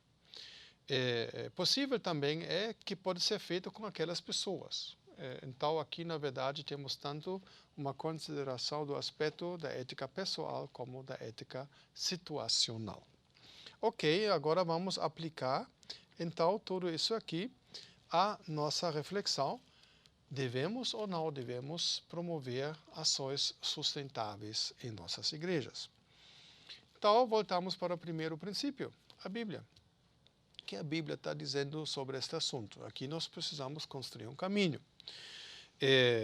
Possível também que pode ser feito com aquelas pessoas. Então, aqui, na verdade, temos tanto uma consideração do aspecto da ética pessoal como da ética situacional. Ok, agora vamos aplicar, então, tudo isso aqui à nossa reflexão. Devemos ou não devemos promover ações sustentáveis em nossas igrejas? Então, voltamos para o primeiro princípio, a Bíblia. O que a Bíblia está dizendo sobre este assunto? Aqui nós precisamos construir um caminho.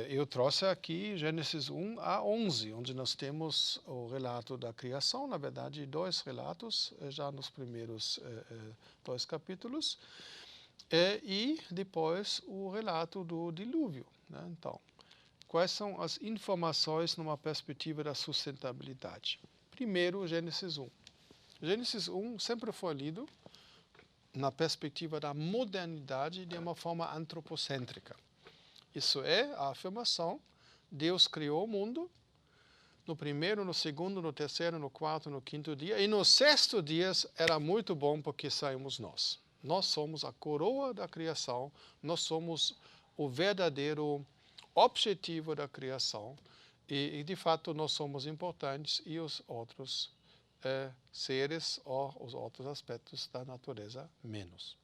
Eu trouxe aqui Gênesis 1 a 11, onde nós temos o relato da criação, na verdade, dois relatos, já nos primeiros 2 capítulos, e depois o relato do dilúvio. Né? Então, quais são as informações numa perspectiva da sustentabilidade? Primeiro, Gênesis 1. Gênesis 1 sempre foi lido na perspectiva da modernidade de uma forma antropocêntrica. Isso é a afirmação: Deus criou o mundo no primeiro, no segundo, no terceiro, no quarto, no quinto dia, e no sexto dia era muito bom porque saímos nós. Nós somos a coroa da criação, nós somos o verdadeiro objetivo da criação e de fato, nós somos importantes e os outros seres ou os outros aspectos da natureza menos.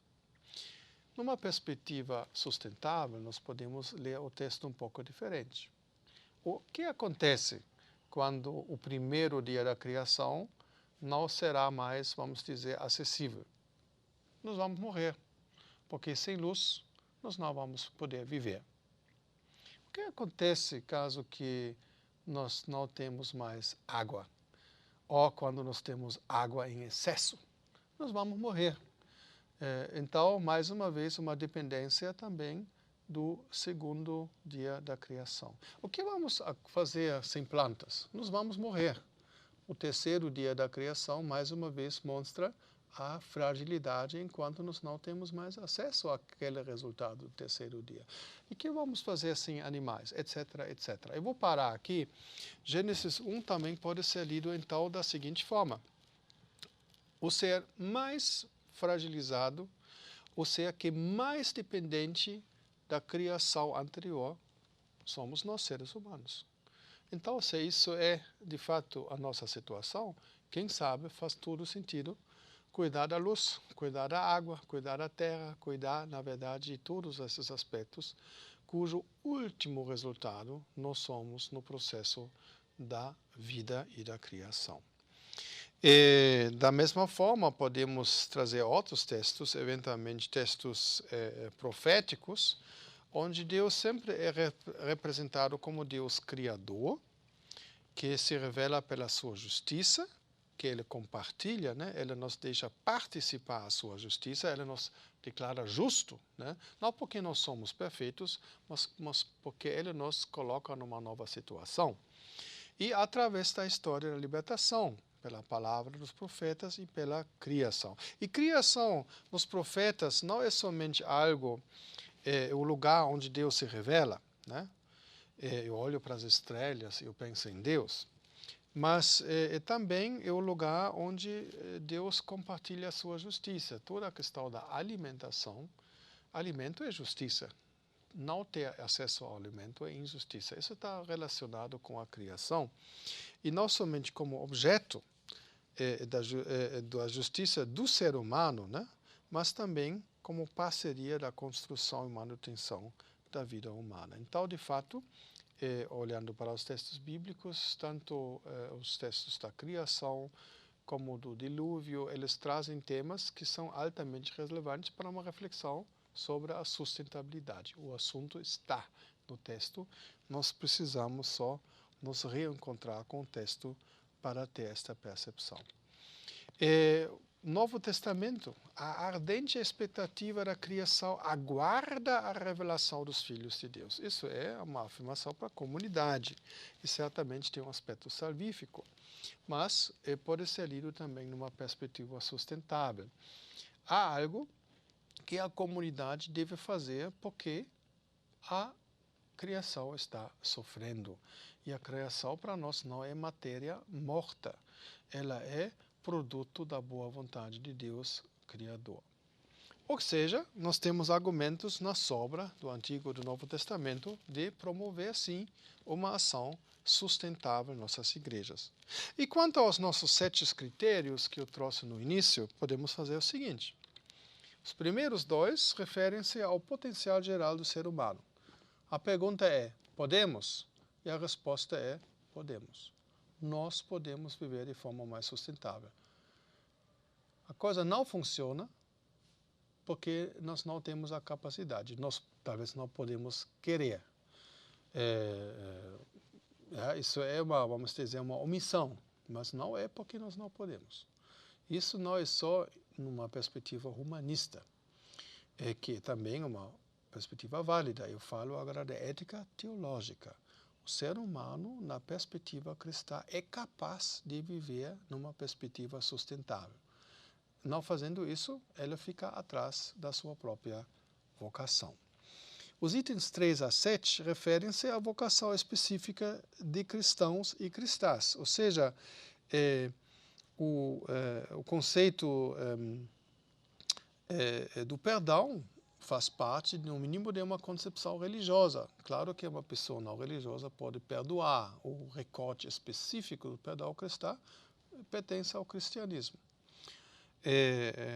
Numa perspectiva sustentável, nós podemos ler o texto um pouco diferente. O que acontece quando o primeiro dia da criação não será mais, vamos dizer, acessível? Nós vamos morrer, porque sem luz nós não vamos poder viver. O que acontece caso que nós não temos mais água? Ou quando nós temos água em excesso? Nós vamos morrer. Então, mais uma vez, uma dependência também do segundo dia da criação. O que vamos fazer sem plantas? Nós vamos morrer. O terceiro dia da criação, mais uma vez, mostra a fragilidade enquanto nós não temos mais acesso àquele resultado do terceiro dia. E o que vamos fazer sem animais, etc, etc. Eu vou parar aqui. Gênesis 1 também pode ser lido então da seguinte forma. O ser mais fragilizado, o ser que mais dependente da criação anterior, somos nós, seres humanos. Então, se isso é, de fato, a nossa situação, quem sabe faz todo sentido cuidar da luz, cuidar da água, cuidar da terra, cuidar, na verdade, de todos esses aspectos, cujo último resultado nós somos no processo da vida e da criação. E, da mesma forma, podemos trazer outros textos, eventualmente textos proféticos, onde Deus sempre é representado como Deus criador, que se revela pela sua justiça, que Ele compartilha, né? Ele nos deixa participar da sua justiça, Ele nos declara justo, né? Não porque nós somos perfeitos, mas porque Ele nos coloca numa nova situação. E através da história da libertação, pela palavra dos profetas e pela criação. E criação nos profetas não é somente algo, o lugar onde Deus se revela, né? Eu olho para as estrelas e eu penso em Deus. Mas também é o lugar onde Deus compartilha a sua justiça. Toda a questão da alimentação, alimento é justiça. Não ter acesso ao alimento é injustiça. Isso está relacionado com a criação. E não somente como objeto da justiça do ser humano, né? Mas também como parceria da construção e manutenção da vida humana. Então, de fato, olhando para os textos bíblicos, tanto os textos da criação como do dilúvio, eles trazem temas que são altamente relevantes para uma reflexão sobre a sustentabilidade. O assunto está no texto, nós precisamos só nos reencontrar com o texto para ter esta percepção. Novo Testamento, a ardente expectativa da criação aguarda a revelação dos filhos de Deus. Isso é uma afirmação para a comunidade e certamente tem um aspecto salvífico, mas pode ser lido também numa perspectiva sustentável. Há algo que a comunidade deve fazer porque a criação está sofrendo. E a criação para nós não é matéria morta, ela é produto da boa vontade de Deus, Criador. Ou seja, nós temos argumentos na sobra do Antigo e do Novo Testamento de promover, sim, uma ação sustentável em nossas igrejas. E quanto aos nossos 7 critérios que eu trouxe no início, podemos fazer o seguinte. Os primeiros 2 referem-se ao potencial geral do ser humano. A pergunta é, podemos? E a resposta é, podemos. Nós podemos viver de forma mais sustentável. A coisa não funciona porque nós não temos a capacidade. Nós talvez não podemos querer. Isso é vamos dizer, uma omissão, mas não é porque nós não podemos. Isso não é só numa perspectiva humanista, que também é uma perspectiva válida. Eu falo agora da ética teológica. O ser humano, na perspectiva cristã, é capaz de viver numa perspectiva sustentável. Não fazendo isso, ele fica atrás da sua própria vocação. Os itens 3 a 7 referem-se à vocação específica de cristãos e cristãs, ou seja, o conceito do perdão faz parte, no mínimo, de uma concepção religiosa. Claro que uma pessoa não religiosa pode perdoar. O recorte específico do perdão cristão pertence ao cristianismo.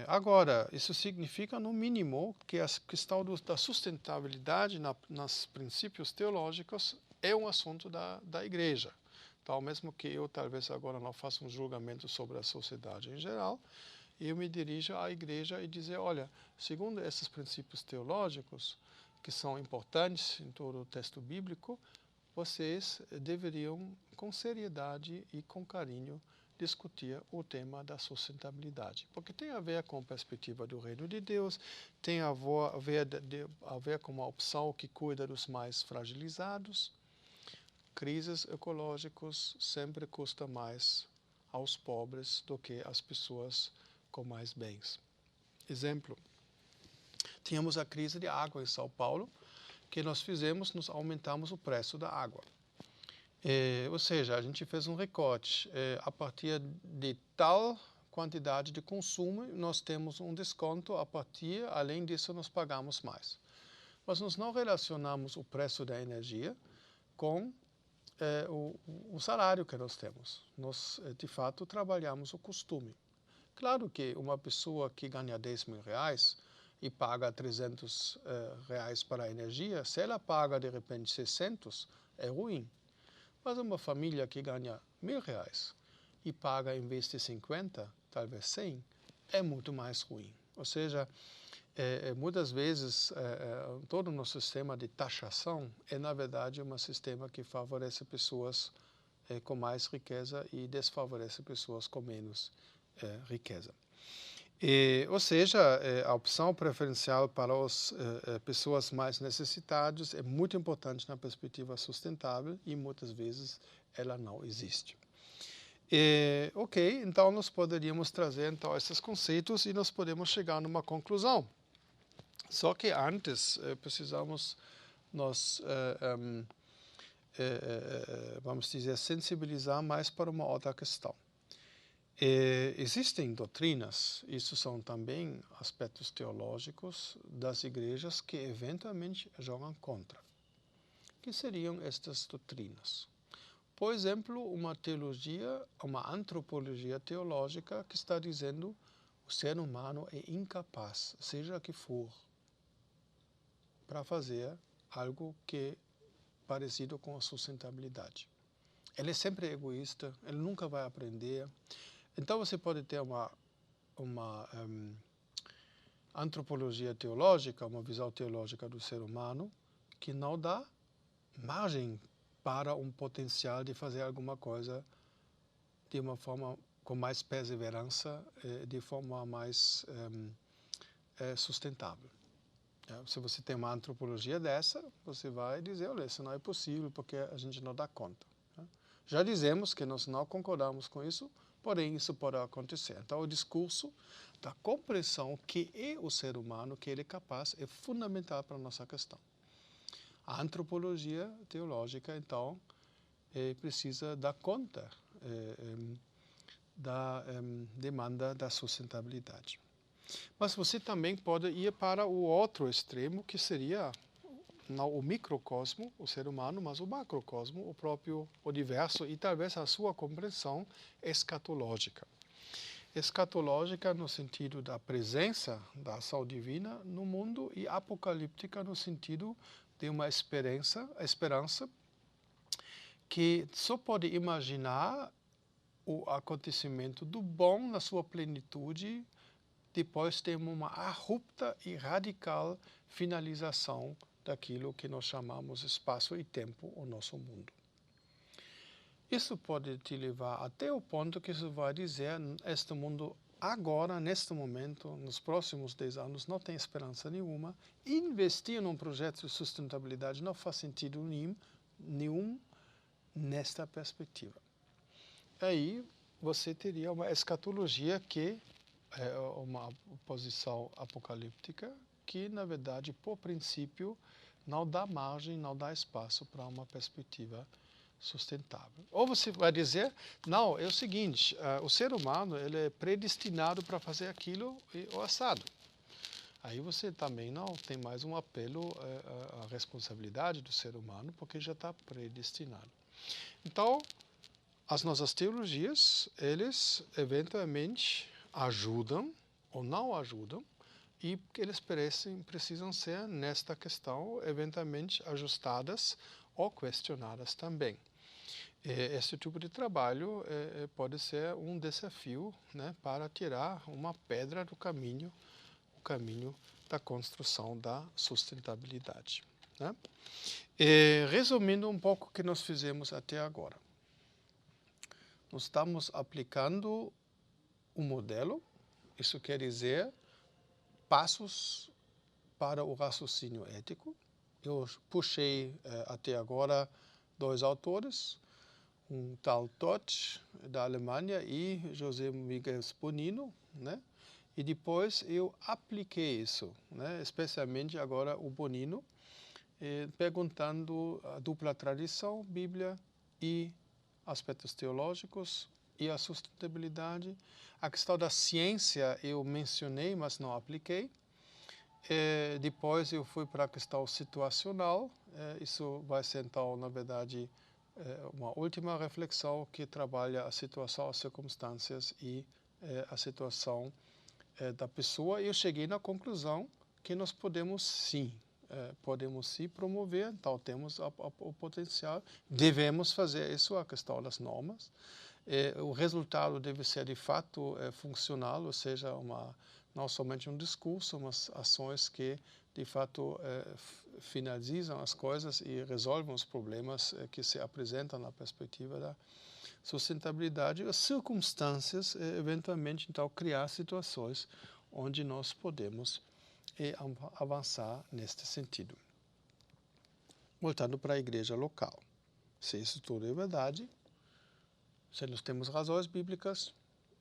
Agora, isso significa, no mínimo, que a questão da sustentabilidade nos princípios teológicos é um assunto da igreja. Então, mesmo que eu talvez agora não faça um julgamento sobre a sociedade em geral, eu me dirijo à igreja e dizer, olha, segundo esses princípios teológicos, que são importantes em todo o texto bíblico, vocês deveriam, com seriedade e com carinho, discutir o tema da sustentabilidade. Porque tem a ver com a perspectiva do reino de Deus, tem a ver com uma opção que cuida dos mais fragilizados. Crises ecológicas sempre custam mais aos pobres do que às pessoas com mais bens. Exemplo, tínhamos a crise de água em São Paulo, que nós aumentamos o preço da água. Ou seja, a gente fez um recorte. A partir de tal quantidade de consumo, nós temos um desconto, além disso, nós pagamos mais. Mas nós não relacionamos o preço da energia com o salário que nós temos. Nós, de fato, trabalhamos o costume. Claro que uma pessoa que ganha 10 mil reais e paga 300 reais para a energia, se ela paga, de repente, 600, é ruim. Mas uma família que ganha 1.000 reais e paga, em vez de 50, talvez 100, é muito mais ruim. Ou seja, muitas vezes, todo o nosso sistema de taxação é, na verdade, um sistema que favorece pessoas com mais riqueza e desfavorece pessoas com menos riqueza. Ou seja, a opção preferencial para as pessoas mais necessitadas é muito importante na perspectiva sustentável e, muitas vezes, ela não existe. Ok, então nós poderíamos trazer então, esses conceitos e nós podemos chegar numa conclusão. Só que antes precisamos nós, vamos dizer, sensibilizar mais para uma outra questão. Existem doutrinas, isso são também aspectos teológicos das igrejas que eventualmente jogam contra. O que seriam estas doutrinas? Por exemplo, uma teologia, uma antropologia teológica que está dizendo que o ser humano é incapaz, seja que for, para fazer algo que é parecido com a sustentabilidade. Ele é sempre egoísta, ele nunca vai aprender. Então você pode ter uma antropologia teológica, uma visão teológica do ser humano, que não dá margem para um potencial de fazer alguma coisa de uma forma com mais perseverança, de forma mais sustentável. Se você tem uma antropologia dessa, você vai dizer, olha, isso não é possível porque a gente não dá conta. Já dizemos que nós não concordamos com isso, porém isso pode acontecer. Então o discurso da compreensão que é o ser humano, que ele é capaz, é fundamental para a nossa questão. A antropologia teológica, então, precisa dar conta da demanda da sustentabilidade. Mas você também pode ir para o outro extremo, que seria não o microcosmo, o ser humano, mas o macrocosmo, o próprio universo e talvez a sua compreensão escatológica. Escatológica no sentido da presença da ação divina no mundo e apocalíptica no sentido de uma esperança que só pode imaginar o acontecimento do bom na sua plenitude depois de uma abrupta e radical finalização daquilo que nós chamamos espaço e tempo, o nosso mundo. Isso pode te levar até o ponto que você vai dizer este mundo agora, neste momento, nos próximos 10 anos, não tem esperança nenhuma. Investir num projeto de sustentabilidade não faz sentido nenhum nesta perspectiva. Aí você teria uma escatologia que é uma posição apocalíptica que, na verdade, por princípio, não dá margem, não dá espaço para uma perspectiva sustentável. Ou você vai dizer, não, é o seguinte, o ser humano ele é predestinado para fazer aquilo ou assado. Aí você também não tem mais um apelo à responsabilidade do ser humano, porque já está predestinado. Então, as nossas teologias, eles eventualmente ajudam ou não ajudam, e eles precisam ser, nesta questão, eventualmente ajustadas ou questionadas também. Esse tipo de trabalho pode ser um desafio, né, para tirar uma pedra do caminho, o caminho da construção da sustentabilidade. Né? Resumindo um pouco o que nós fizemos até agora. Nós estamos aplicando um modelo, isso quer dizer passos para o raciocínio ético. Eu puxei até agora 2 autores, um tal Todt, da Alemanha, e José Miguel Bonino, né? E depois eu apliquei isso, né? Especialmente agora o Bonino, perguntando a dupla tradição, Bíblia e aspectos teológicos e a sustentabilidade. A questão da ciência eu mencionei, mas não apliquei. Depois eu fui para a questão situacional. Isso vai ser, então, na verdade, uma última reflexão que trabalha a situação, as circunstâncias e a situação da pessoa. Eu cheguei na conclusão que nós podemos sim promover, então temos o potencial, devemos fazer isso, a questão das normas. O resultado deve ser de fato funcional, ou seja, não somente um discurso, mas ações que de fato finalizam as coisas e resolvem os problemas que se apresentam na perspectiva da sustentabilidade. As circunstâncias, eventualmente, então, criar situações onde nós podemos avançar neste sentido. Voltando para a igreja local. Se isso tudo é verdade, se nós temos razões bíblicas,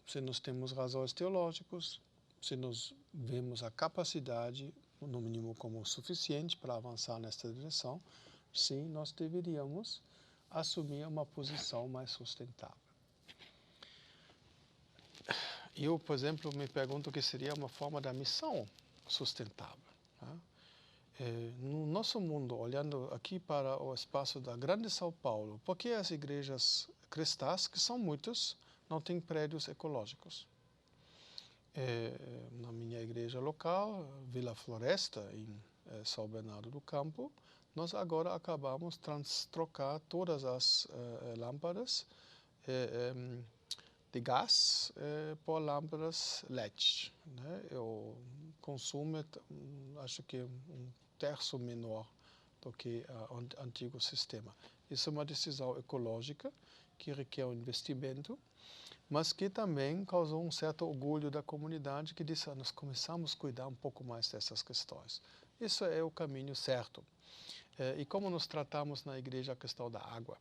se nós temos razões teológicas, se nós vemos a capacidade, no mínimo como suficiente para avançar nesta direção, sim, nós deveríamos assumir uma posição mais sustentável. Eu, por exemplo, me pergunto o que seria uma forma da missão sustentável. Tá? No nosso mundo, olhando aqui para o espaço da Grande São Paulo, por que as igrejas cristãs, que são muitas, não têm prédios ecológicos? Na minha igreja local, Vila Floresta, em São Bernardo do Campo, nós agora acabamos de trocar todas as lâmpadas de gás por lâmpadas LED. Né? O consumo é, acho que um terço menor do que o antigo sistema. Isso é uma decisão ecológica que requer um investimento, mas que também causou um certo orgulho da comunidade que disse, nós começamos a cuidar um pouco mais dessas questões. Isso é o caminho certo. E como nós tratamos na igreja a questão da água?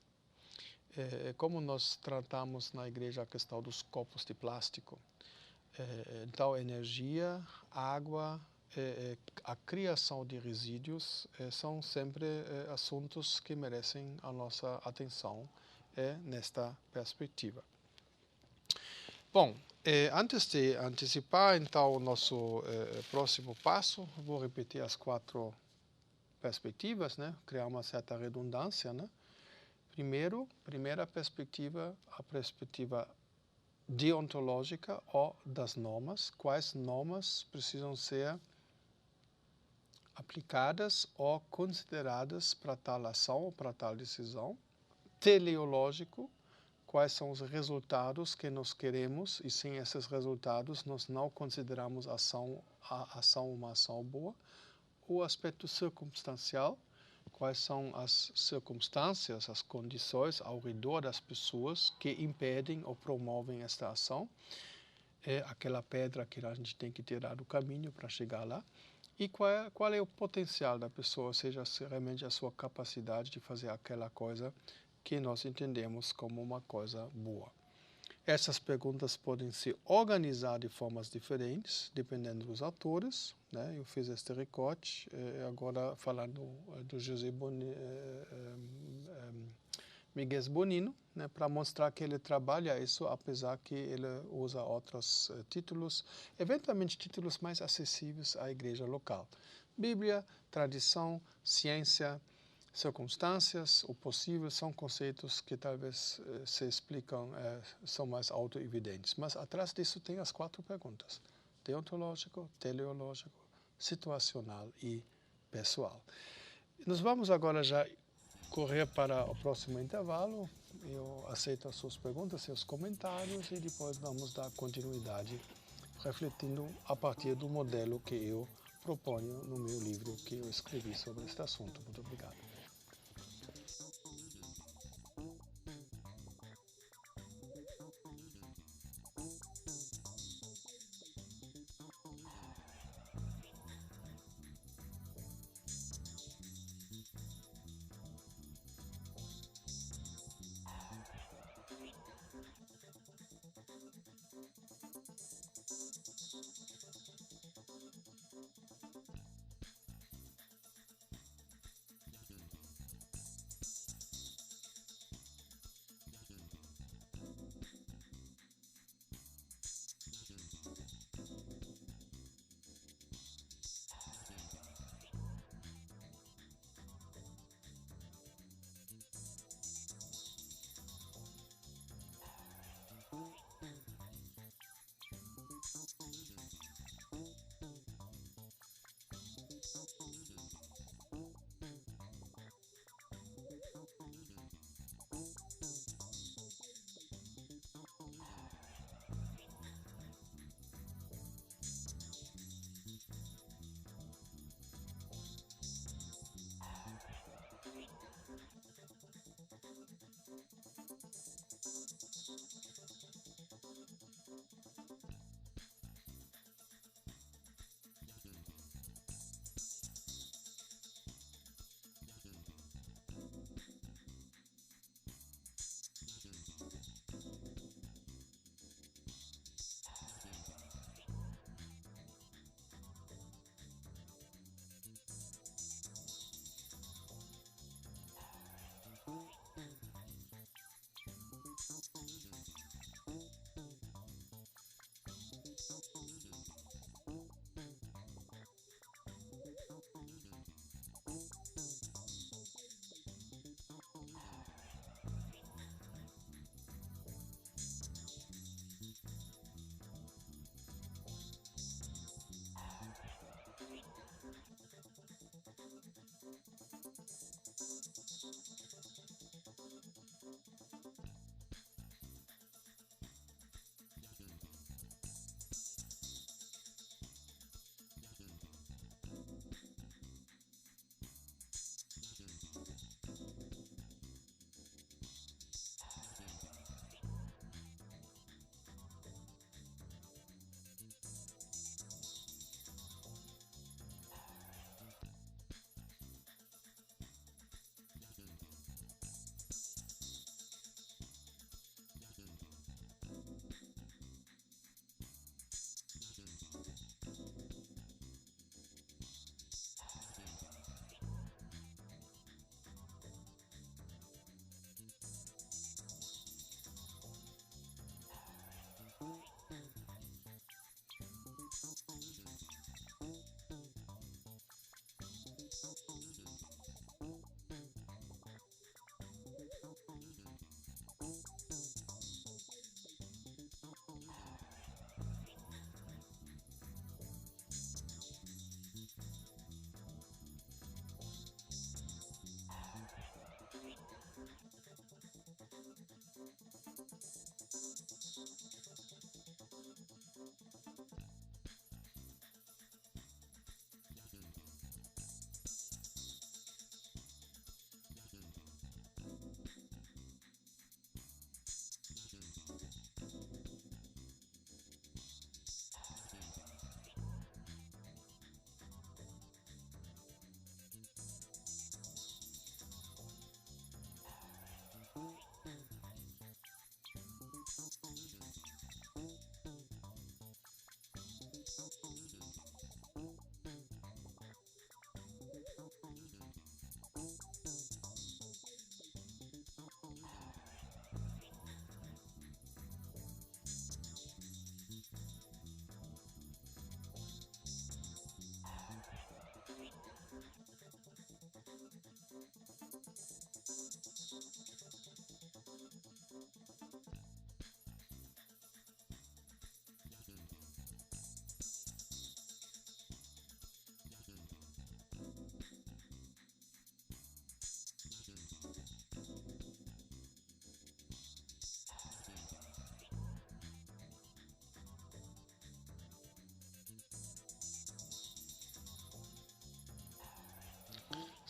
Como nós tratamos na igreja a questão dos copos de plástico? Então, energia, água, a criação de resíduos são sempre assuntos que merecem a nossa atenção nesta perspectiva. Bom, antes de antecipar, então, o nosso próximo passo, vou repetir as 4 perspectivas, né? Criar uma certa redundância, né? Primeira perspectiva, a perspectiva deontológica ou das normas. Quais normas precisam ser aplicadas ou consideradas para tal ação ou para tal decisão? Teleológico. Quais são os resultados que nós queremos e sem esses resultados nós não consideramos a ação uma ação boa. O aspecto circunstancial, quais são as circunstâncias, as condições ao redor das pessoas que impedem ou promovem esta ação. É aquela pedra que a gente tem que tirar do caminho para chegar lá. E qual é o potencial da pessoa, ou seja, realmente a sua capacidade de fazer aquela coisa que nós entendemos como uma coisa boa. Essas perguntas podem se organizar de formas diferentes, dependendo dos autores. Né? Eu fiz este recorte, agora falando do José Miguel Bonino, né? Para mostrar que ele trabalha isso, apesar que ele usa outros títulos, eventualmente títulos mais acessíveis à igreja local. Bíblia, tradição, ciência, circunstâncias, o possível, são conceitos que talvez se explicam, são mais autoevidentes. Mas atrás disso tem as 4 perguntas: deontológico, teleológico, situacional e pessoal. Nós vamos agora já correr para o próximo intervalo. Eu aceito as suas perguntas, seus comentários e depois vamos dar continuidade refletindo a partir do modelo que eu proponho no meu livro que eu escrevi sobre este assunto. Muito obrigado.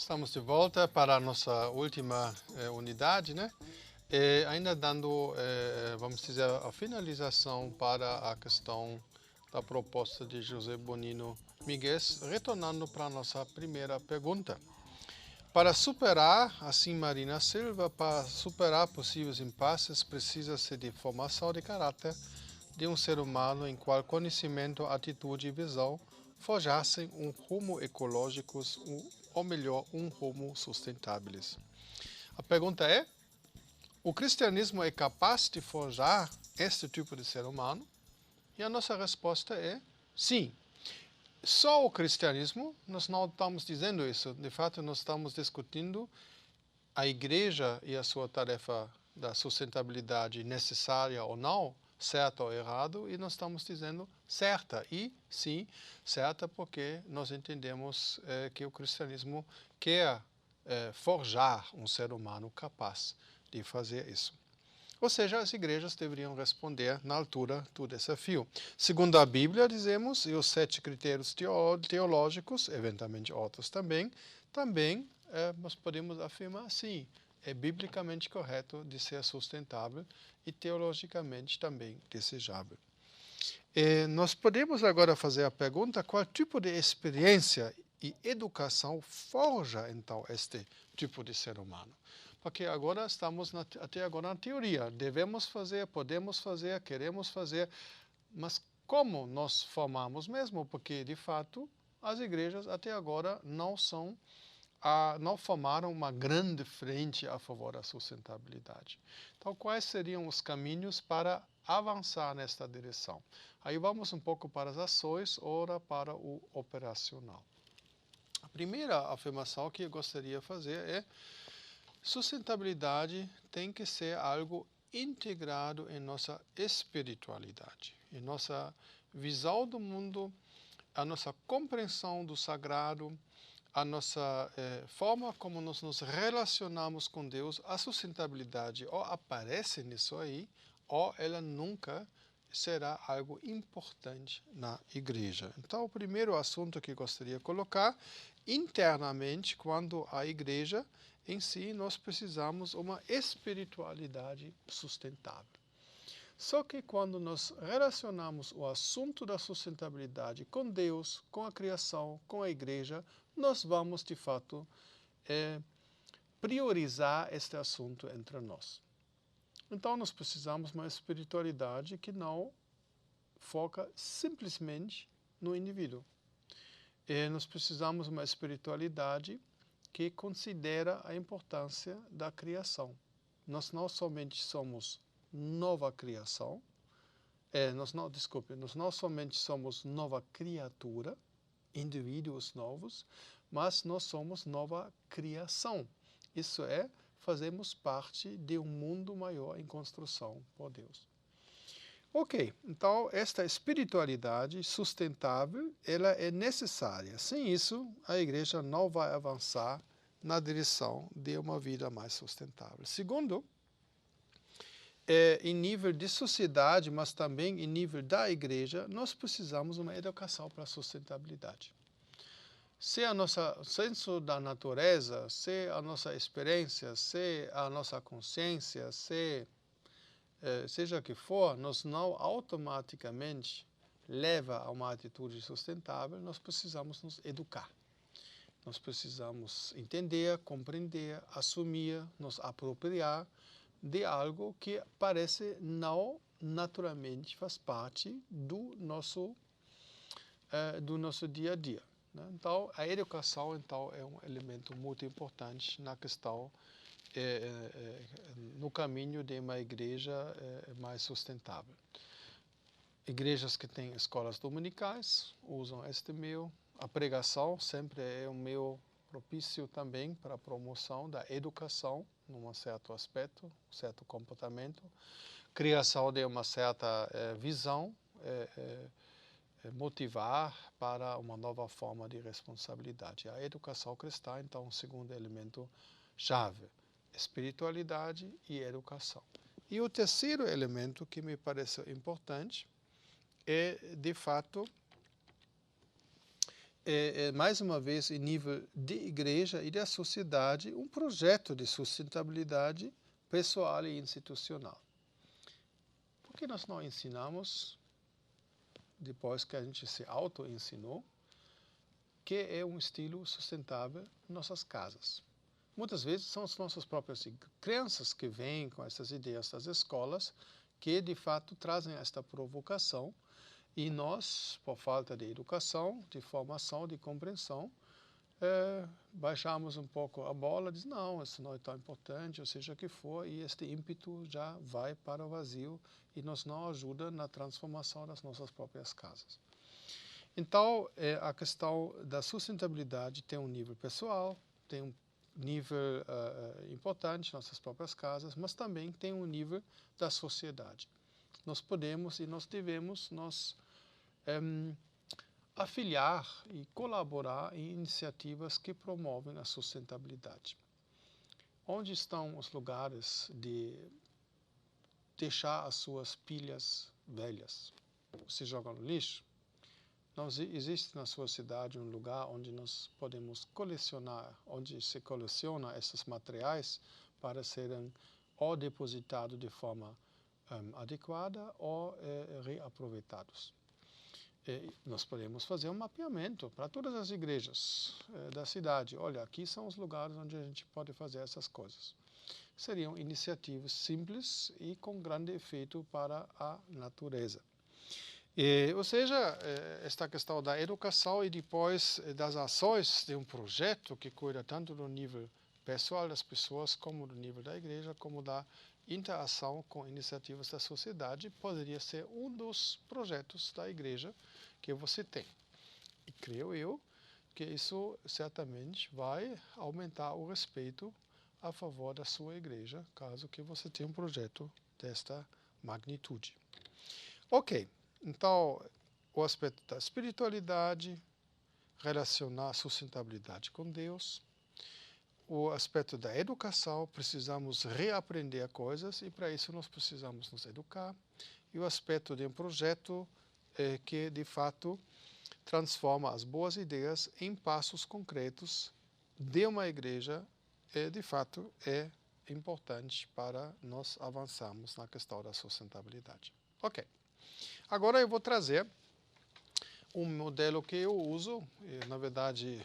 Estamos de volta para a nossa última unidade, né? Ainda dando, vamos dizer, a finalização para a questão da proposta de José Bonino Miguel, retornando para a nossa primeira pergunta. Para superar, assim Marina Silva, para superar possíveis impasses, precisa-se de formação de caráter de um ser humano em qual conhecimento, atitude e visão forjassem um rumo ecológico, ou melhor, um rumo sustentáveis. A pergunta é: o cristianismo é capaz de forjar este tipo de ser humano? E a nossa resposta é sim. Só o cristianismo, nós não estamos dizendo isso, de fato nós estamos discutindo a igreja e a sua tarefa da sustentabilidade necessária ou não, certo ou errado, e nós estamos dizendo certa. E, sim, certa porque nós entendemos que o cristianismo quer forjar um ser humano capaz de fazer isso. Ou seja, as igrejas deveriam responder na altura do desafio. Segundo a Bíblia, dizemos, e os 7 critérios teológicos, eventualmente outros também nós podemos afirmar, sim, é biblicamente correto de ser sustentável e teologicamente também desejável. Nós podemos agora fazer a pergunta: qual tipo de experiência e educação forja, então, este tipo de ser humano? Porque agora estamos até agora na teoria. Devemos fazer, podemos fazer, queremos fazer, mas como nós formamos mesmo? Porque, de fato, as igrejas até agora não formaram uma grande frente a favor da sustentabilidade. Então, quais seriam os caminhos para avançar nesta direção? Aí vamos um pouco para as ações, ora para o operacional. A primeira afirmação que eu gostaria de fazer é: sustentabilidade tem que ser algo integrado em nossa espiritualidade, em nossa visão do mundo, a nossa compreensão do sagrado, a nossa forma como nós nos relacionamos com Deus. A sustentabilidade ou aparece nisso aí, ou ela nunca será algo importante na igreja. Então, o primeiro assunto que eu gostaria de colocar, internamente, quando a igreja em si, nós precisamos uma espiritualidade sustentável. Só que quando nós relacionamos o assunto da sustentabilidade com Deus, com a criação, com a igreja, nós vamos, de fato, priorizar este assunto entre nós. Então, nós precisamos de uma espiritualidade que não foca simplesmente no indivíduo. Nós precisamos de uma espiritualidade que considera a importância da criação. Nós não somente somos nova criação, nós não somente somos nova criatura, indivíduos novos, mas nós somos nova criação. Isso é, fazemos parte de um mundo maior em construção por Deus. Ok, então esta espiritualidade sustentável, ela é necessária. Sem isso, a igreja não vai avançar na direção de uma vida mais sustentável. Segundo, em nível de sociedade, mas também em nível da igreja, nós precisamos de uma educação para a sustentabilidade. Se a nossa senso da natureza, se a nossa experiência, se a nossa consciência, seja o que for, nós não automaticamente leva a uma atitude sustentável, nós precisamos nos educar. Nós precisamos entender, compreender, assumir, nos apropriar de algo que parece não naturalmente faz parte do nosso dia a dia. Né? Então, a educação é um elemento muito importante na questão, no caminho de uma igreja mais sustentável. Igrejas que têm escolas dominicais usam este meio. A pregação sempre é um meio propício também para a promoção da educação, num certo aspecto, um certo comportamento. Criação de uma certa visão, motivar para uma nova forma de responsabilidade. A educação cristã, então, o segundo elemento chave: espiritualidade e educação. E o terceiro elemento que me parece importante é, de fato, mais uma vez, em nível de igreja e da sociedade, um projeto de sustentabilidade pessoal e institucional. Por que nós não ensinamos, depois que a gente se auto-ensinou, que é um estilo sustentável em nossas casas? Muitas vezes são as nossas próprias crianças que vêm com essas ideias das escolas, que de fato trazem esta provocação, e nós, por falta de educação, de formação, de compreensão, baixamos um pouco a bola, diz não, isso não é tão importante, ou seja o que for, e este ímpeto já vai para o vazio e nos não ajuda na transformação das nossas próprias casas. Então, a questão da sustentabilidade tem um nível pessoal, tem um nível importante nas nossas próprias casas, mas também tem um nível da sociedade. Nós podemos e nós devemos afiliar e colaborar em iniciativas que promovem a sustentabilidade. Onde estão os lugares de deixar as suas pilhas velhas? Você joga no lixo? Não existe na sua cidade um lugar onde nós podemos colecionar, onde se coleciona esses materiais para serem ou depositados de forma adequada ou reaproveitados. Nós podemos fazer um mapeamento para todas as igrejas da cidade. Olha, aqui são os lugares onde a gente pode fazer essas coisas. Seriam iniciativas simples e com grande efeito para a natureza. Ou seja, esta questão da educação e depois das ações de um projeto que cuida tanto do nível pessoal das pessoas, como do nível da igreja, como da interação com iniciativas da sociedade, poderia ser um dos projetos da igreja que você tem. E creio eu que isso certamente vai aumentar o respeito a favor da sua igreja, caso que você tenha um projeto desta magnitude. Ok. Então, o aspecto da espiritualidade, relacionar a sustentabilidade com Deus, o aspecto da educação, precisamos reaprender coisas e para isso nós precisamos nos educar, e o aspecto de um projeto que de fato transforma as boas ideias em passos concretos de uma igreja, de fato é importante para nós avançarmos na questão da sustentabilidade. Ok. Agora eu vou trazer um modelo que eu uso. Na verdade,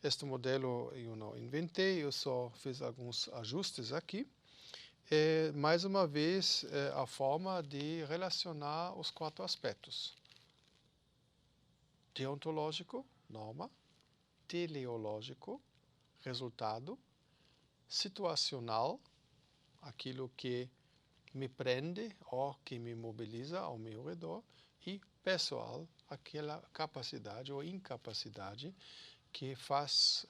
este modelo eu não inventei, eu só fiz alguns ajustes aqui. Mais uma vez, a forma de relacionar os 4 aspectos. Deontológico, norma. Teleológico, resultado. Situacional, aquilo que me prende ou que me mobiliza ao meu redor, e pessoal, aquela capacidade ou incapacidade que faz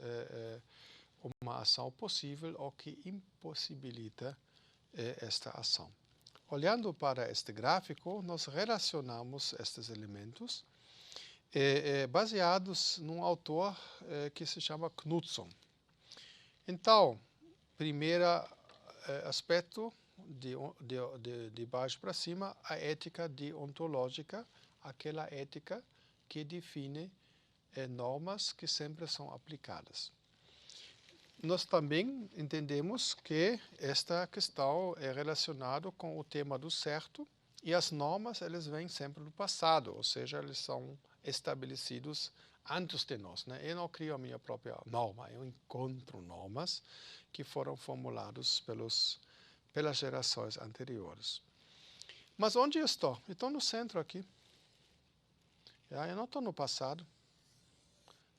uma ação possível ou que impossibilita esta ação. Olhando para este gráfico, nós relacionamos estes elementos baseados num autor que se chama Knudson. Então, primeiro aspecto, de baixo para cima, a ética deontológica, aquela ética que define normas que sempre são aplicadas. Nós também entendemos que esta questão é relacionada com o tema do certo, e as normas elas vêm sempre do passado, ou seja, eles são estabelecidos antes de nós. Né? Eu não crio a minha própria norma, eu encontro normas que foram formuladas pelas gerações anteriores. Mas onde eu estou? Eu estou no centro aqui. Eu não estou no passado.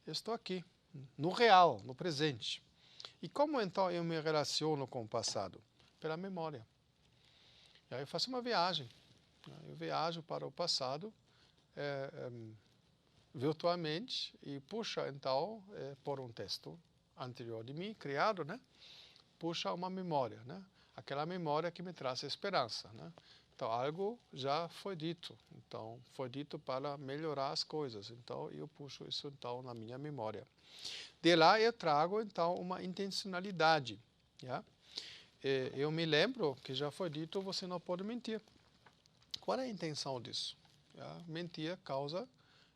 Eu estou aqui, no real, no presente. E como então eu me relaciono com o passado? Pela memória. Eu faço uma viagem. Eu viajo para o passado virtualmente e puxo então, por um texto anterior de mim, criado, né? Puxa uma memória, né? Aquela memória que me traz esperança, né? Então, algo já foi dito. Então, foi dito para melhorar as coisas. Então, eu puxo isso então na minha memória. De lá, eu trago então uma intencionalidade. Yeah? Eu me lembro que já foi dito, você não pode mentir. Qual é a intenção disso? Yeah? Mentir causa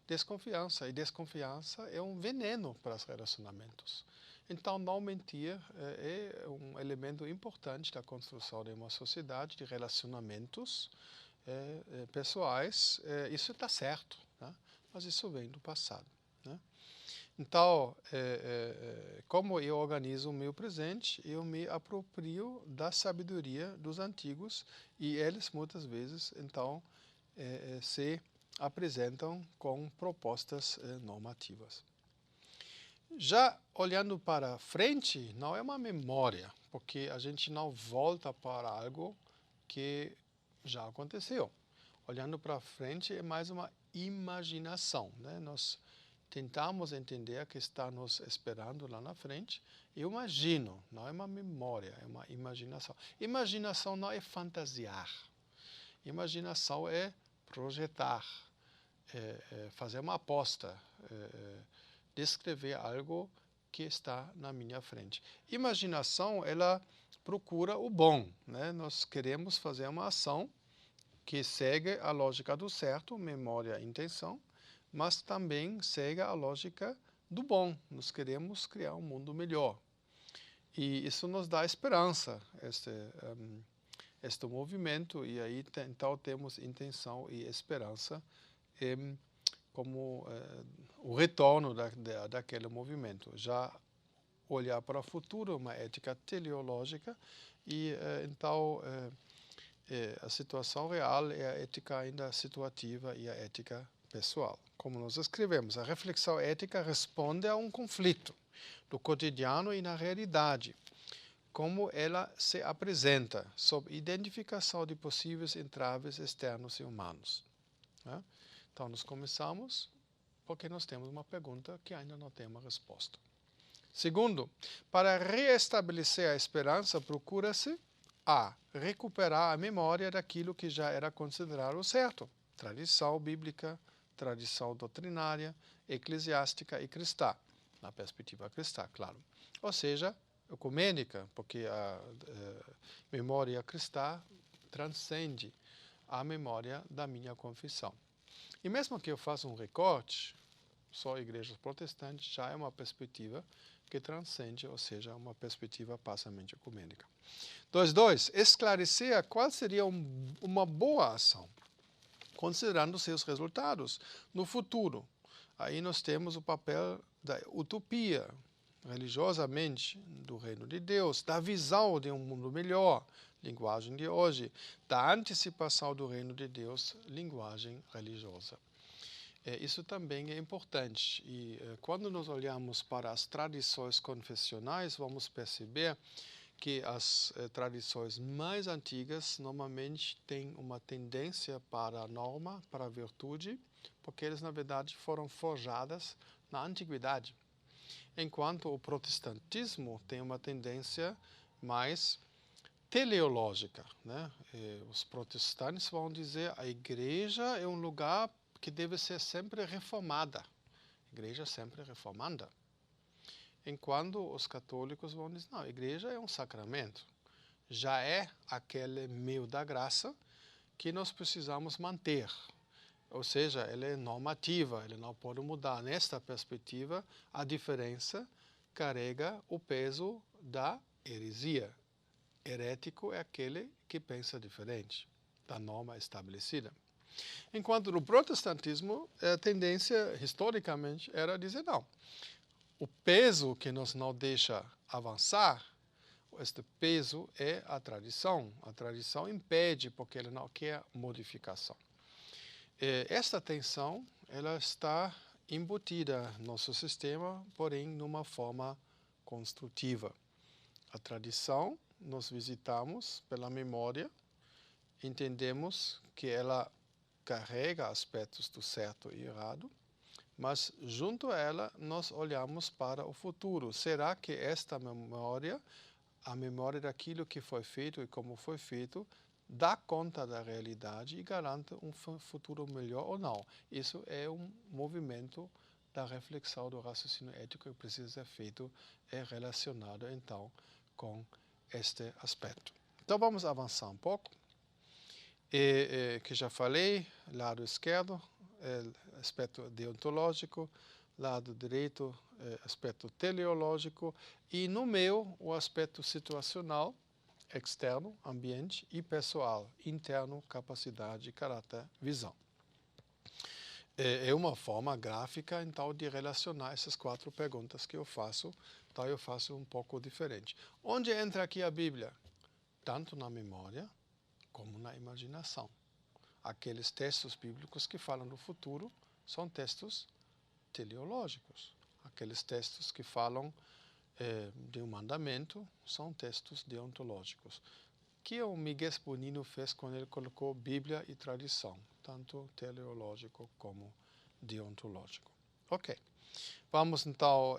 desconfiança. E desconfiança é um veneno para os relacionamentos. Então, não mentir é um elemento importante da construção de uma sociedade, de relacionamentos pessoais. Isso está certo, né? Mas isso vem do passado, né? Então, como eu organizo o meu presente, eu me aproprio da sabedoria dos antigos e eles muitas vezes, então, se apresentam com propostas normativas. Já olhando para frente, não é uma memória, porque a gente não volta para algo que já aconteceu. Olhando para frente é mais uma imaginação, né? Nós tentamos entender o que está nos esperando lá na frente. Eu imagino, não é uma memória, é uma imaginação. Imaginação não é fantasiar. Imaginação é projetar, fazer uma aposta, descrever algo que está na minha frente. Imaginação, ela procura o bom, né? Nós queremos fazer uma ação que segue a lógica do certo, memória e intenção, mas também segue a lógica do bom. Nós queremos criar um mundo melhor. E isso nos dá esperança, este movimento, e aí então temos intenção e esperança como o retorno daquele movimento. Já olhar para o futuro, uma ética teleológica, e então a situação real é a ética ainda situativa e a ética pessoal. Como nós escrevemos, a reflexão ética responde a um conflito do cotidiano e na realidade, como ela se apresenta, sob identificação de possíveis entraves externos e humanos, né? Então, nós começamos porque nós temos uma pergunta que ainda não tem uma resposta. Segundo, para reestabelecer a esperança, procura-se a recuperar a memória daquilo que já era considerado certo. Tradição bíblica, tradição doutrinária, eclesiástica e cristã. Na perspectiva cristã, claro. Ou seja, ecumênica, porque a memória cristã transcende a memória da minha confissão. E mesmo que eu faça um recorte, só igrejas protestantes, já é uma perspectiva que transcende, ou seja, uma perspectiva parcialmente ecumênica. 2.2. Esclarecer qual seria uma boa ação, considerando seus resultados no futuro. Aí nós temos o papel da utopia, religiosamente, do reino de Deus, da visão de um mundo melhor, linguagem de hoje, da antecipação do reino de Deus, linguagem religiosa. Isso também é importante. E quando nós olhamos para as tradições confessionais, vamos perceber que as tradições mais antigas normalmente têm uma tendência para a norma, para a virtude, porque eles, na verdade, foram forjadas na antiguidade. Enquanto o protestantismo tem uma tendência mais teleológica, né? Os protestantes vão dizer que a igreja é um lugar que deve ser sempre reformada. A igreja sempre reformanda. Enquanto os católicos vão dizer, não, a igreja é um sacramento. Já é aquele meio da graça que nós precisamos manter. Ou seja, ela é normativa, ela não pode mudar. Nesta perspectiva, a diferença carrega o peso da heresia. Herético é aquele que pensa diferente da norma estabelecida. Enquanto no protestantismo, a tendência, historicamente, era dizer não. O peso que nos não deixa avançar, este peso é a tradição. A tradição impede, porque ela não quer modificação. Esta tensão, ela está embutida no nosso sistema, porém, numa forma construtiva. A tradição, nós visitamos pela memória, entendemos que ela carrega aspectos do certo e errado, mas junto a ela nós olhamos para o futuro. Será que esta memória, a memória daquilo que foi feito e como foi feito, dá conta da realidade e garante um futuro melhor ou não? Isso é um movimento da reflexão do raciocínio ético que precisa ser feito e relacionado então com este aspecto. Então vamos avançar um pouco. Que já falei, lado esquerdo, é o aspecto deontológico, lado direito, aspecto teleológico, e no meio, o aspecto situacional, externo, ambiente, e pessoal, interno, capacidade, caráter, visão. É uma forma gráfica, então, de relacionar essas 4 perguntas que eu faço. Então, eu faço um pouco diferente. Onde entra aqui a Bíblia? Tanto na memória, como na imaginação. Aqueles textos bíblicos que falam do futuro são textos teleológicos. Aqueles textos que falam de um mandamento são textos deontológicos. O que o Miguel Bonino fez quando ele colocou Bíblia e tradição, tanto teleológico como deontológico. Ok. Vamos então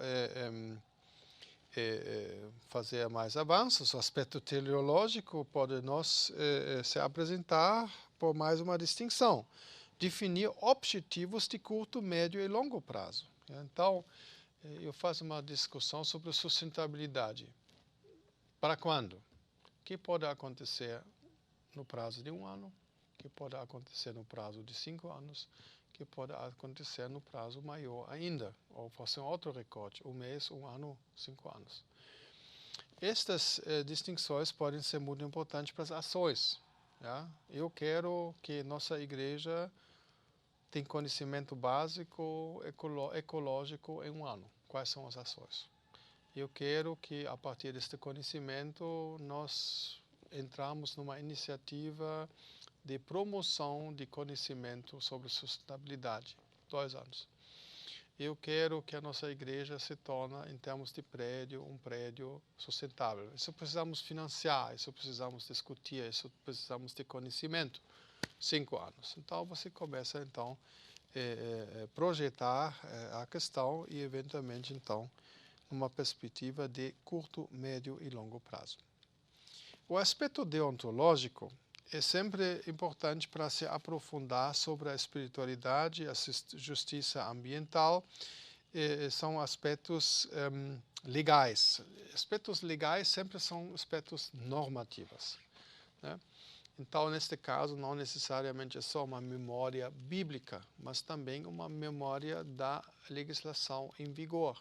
fazer mais avanços. O aspecto teleológico pode nos se apresentar por mais uma distinção. Definir objetivos de curto, médio e longo prazo. Então, eu faço uma discussão sobre sustentabilidade. Para quando? O que pode acontecer no prazo de 1 ano? O que pode acontecer no prazo de 5 anos? O que pode acontecer no prazo maior ainda? Ou fazer um outro recorte, 1 mês, 1 ano, 5 anos. Estas distinções podem ser muito importantes para as ações. Ja? Eu quero que nossa igreja tenha conhecimento básico ecológico em 1 ano. Quais são as ações? Eu quero que, a partir deste conhecimento, nós entramos numa iniciativa de promoção de conhecimento sobre sustentabilidade. 2 anos. Eu quero que a nossa igreja se torne, em termos de prédio, um prédio sustentável. Isso precisamos financiar, isso precisamos discutir, isso precisamos de conhecimento. 5 anos. Então, você começa, então, projetar a questão e, eventualmente, então, uma perspectiva de curto, médio e longo prazo. O aspecto deontológico é sempre importante para se aprofundar sobre a espiritualidade, a justiça ambiental. São aspectos legais. Aspectos legais sempre são aspectos normativos, né? Então, neste caso, não necessariamente é só uma memória bíblica, mas também uma memória da legislação em vigor.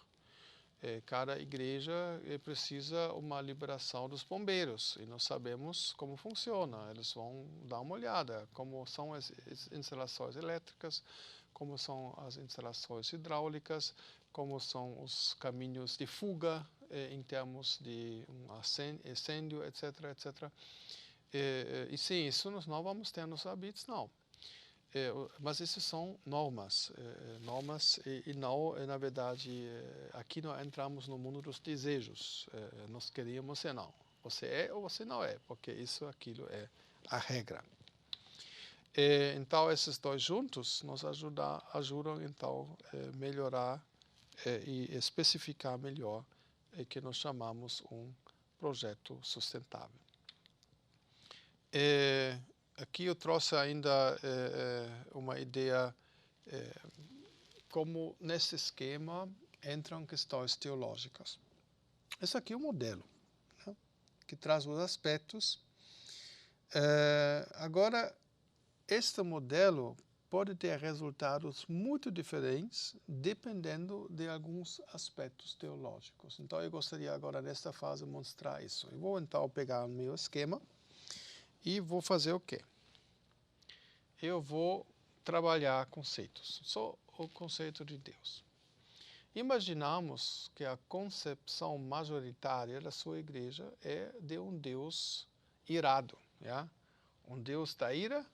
Cada igreja precisa uma liberação dos bombeiros, e nós sabemos como funciona. Eles vão dar uma olhada, como são as instalações elétricas, como são as instalações hidráulicas, como são os caminhos de fuga em termos de um incêndio, etc, etc. E sim, isso nós não vamos ter nos hábitos, não. Mas isso são normas, e não, na verdade, aqui não entramos no mundo dos desejos. Nós queríamos ser não. Você é ou você não é, porque isso, aquilo é a regra. Então, esses dois juntos nos ajudam então, melhorar e especificar melhor o que nós chamamos um projeto sustentável. Aqui eu trouxe ainda uma ideia como nesse esquema entram questões teológicas. Esse aqui é um modelo, né, que traz os aspectos. Agora, este modelo pode ter resultados muito diferentes dependendo de alguns aspectos teológicos. Então, eu gostaria agora, nesta fase, mostrar isso. Eu vou, então, pegar o meu esquema e vou fazer o quê? Eu vou trabalhar conceitos. Só o conceito de Deus. Imaginamos que a concepção majoritária da sua igreja é de um Deus irado. Yeah? Um Deus da ira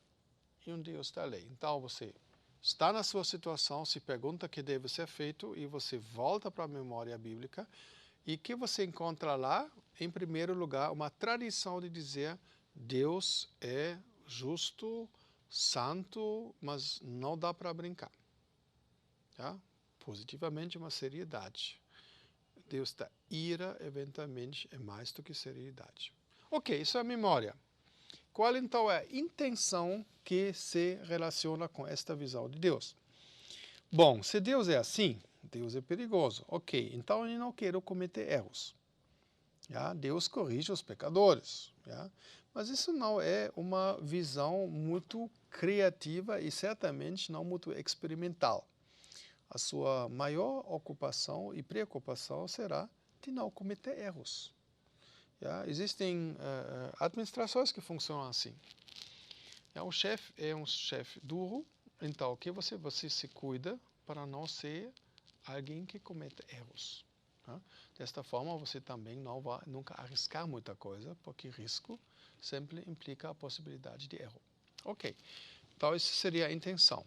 e um Deus da lei. Então, você está na sua situação, se pergunta o que deve ser feito e você volta para a memória bíblica e que você encontra lá, em primeiro lugar, uma tradição de dizer Deus é justo, santo, mas não dá para brincar. Tá? Positivamente, uma seriedade. Deus da ira, eventualmente, é mais do que seriedade. Ok, isso é a memória. Qual, então, é a intenção que se relaciona com esta visão de Deus? Bom, se Deus é assim, Deus é perigoso. Ok, então eu não quero cometer erros. Deus corrige os pecadores. Mas isso não é uma visão muito criativa e certamente não muito experimental. A sua maior ocupação e preocupação será de não cometer erros. Existem administrações que funcionam assim. O chefe é um chefe duro, então o que você se cuida para não ser alguém que cometa erros. Desta forma, você também não vai nunca arriscar muita coisa, porque risco sempre implica a possibilidade de erro. Ok, então essa seria a intenção.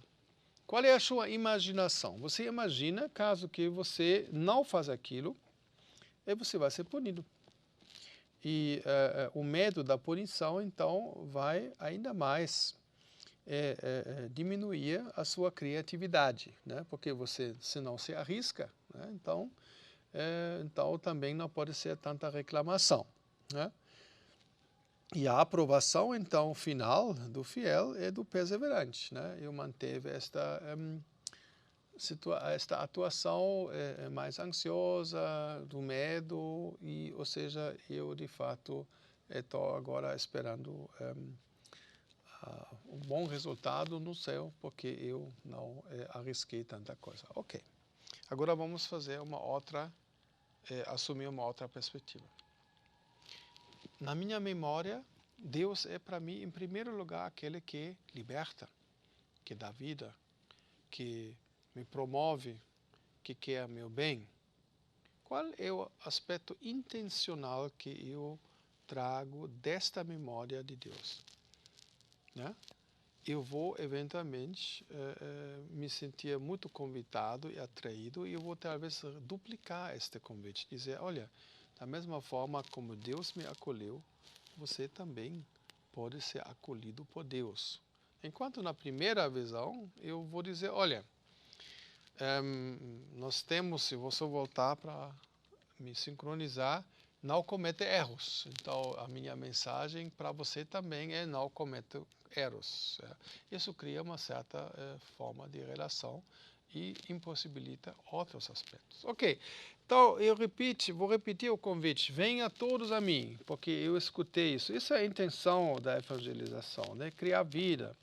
Qual é a sua imaginação? Você imagina caso que você não faz aquilo, e você vai ser punido. E o medo da punição, então, vai ainda mais diminuir a sua criatividade, né? Porque você, se não se arrisca, né? Então também não pode ser tanta reclamação, né? E a aprovação, então, final do fiel é do perseverante, né? Eu manteve esta atuação mais ansiosa, do medo, ou seja, eu de fato estou agora esperando um bom resultado no céu, porque eu não arrisquei tanta coisa. Ok, agora vamos fazer assumir uma outra perspectiva. Na minha memória, Deus é para mim, em primeiro lugar, aquele que liberta, que dá vida, que me promove, que quer meu bem. Qual é o aspecto intencional que eu trago desta memória de Deus? Né? Eu vou, eventualmente, me sentir muito convidado e atraído, e eu vou, talvez, duplicar este convite. Dizer, olha, da mesma forma como Deus me acolheu, você também pode ser acolhido por Deus. Enquanto na primeira visão, eu vou dizer, olha, nós temos, se você voltar para me sincronizar, não cometa erros. Então, a minha mensagem para você também é não cometa erros. Isso cria uma certa forma de relação e impossibilita outros aspectos. Ok, então vou repetir o convite. Venha todos a mim, porque eu escutei isso. Isso é a intenção da evangelização, né? Criar vida.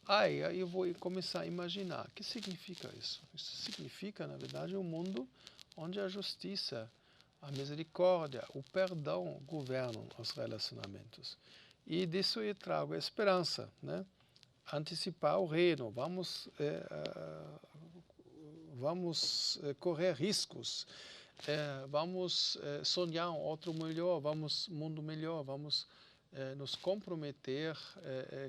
Aí eu vou começar a imaginar. O que significa isso? Isso significa, na verdade, um mundo onde a justiça, a misericórdia, o perdão governam os relacionamentos. E disso eu trago a esperança, né? Antecipar o reino, vamos correr riscos, vamos sonhar um outro melhor, mundo melhor, vamos nos comprometer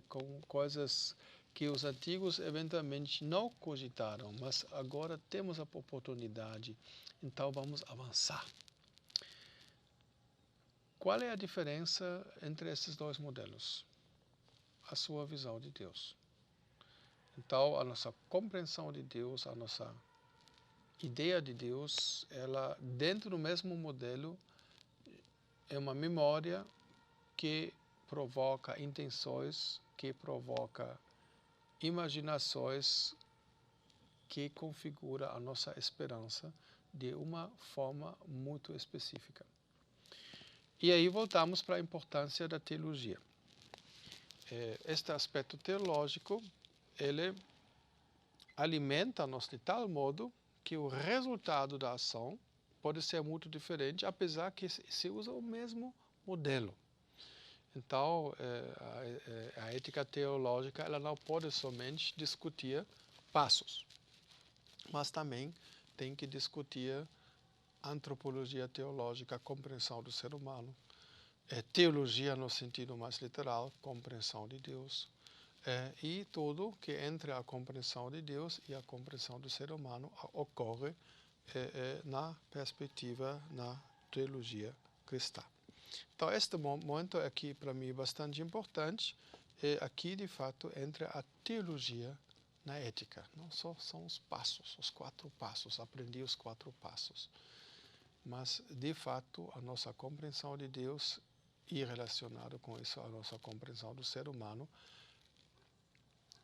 com coisas que os antigos eventualmente não cogitaram, mas agora temos a oportunidade, então vamos avançar. Qual é a diferença entre esses dois modelos? A sua visão de Deus. Então, a nossa compreensão de Deus, a nossa ideia de Deus, ela, dentro do mesmo modelo, é uma memória que provoca intenções, que provoca imaginações, que configura a nossa esperança de uma forma muito específica. E aí voltamos para a importância da teologia. Este aspecto teológico, ele alimenta-nos de tal modo que o resultado da ação pode ser muito diferente, apesar que se usa o mesmo modelo. Então, a ética teológica, ela não pode somente discutir passos, mas também tem que discutir antropologia teológica, a compreensão do ser humano, teologia no sentido mais literal, compreensão de Deus, e tudo que entre a compreensão de Deus e a compreensão do ser humano ocorre na perspectiva, na teologia cristã. Então, este momento aqui, para mim, é bastante importante. Aqui, de fato, entra a teologia na ética. Não só são os passos, os 4 passos, aprendi os 4 passos. Mas, de fato, a nossa compreensão de Deus e relacionado com isso a nossa compreensão do ser humano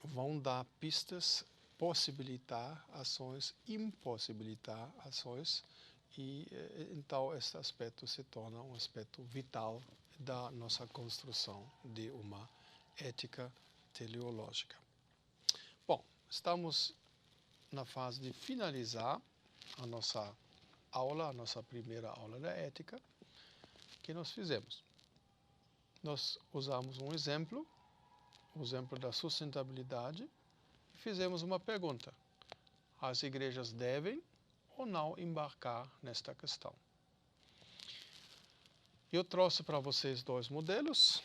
vão dar pistas, possibilitar ações, impossibilitar ações e então esse aspecto se torna um aspecto vital da nossa construção de uma ética teleológica. Bom, estamos na fase de finalizar a nossa aula, a nossa primeira aula da ética, que nós fizemos. Nós usamos um exemplo, o exemplo da sustentabilidade, e fizemos uma pergunta. As igrejas devem ou não embarcar nesta questão? Eu trouxe para vocês dois modelos,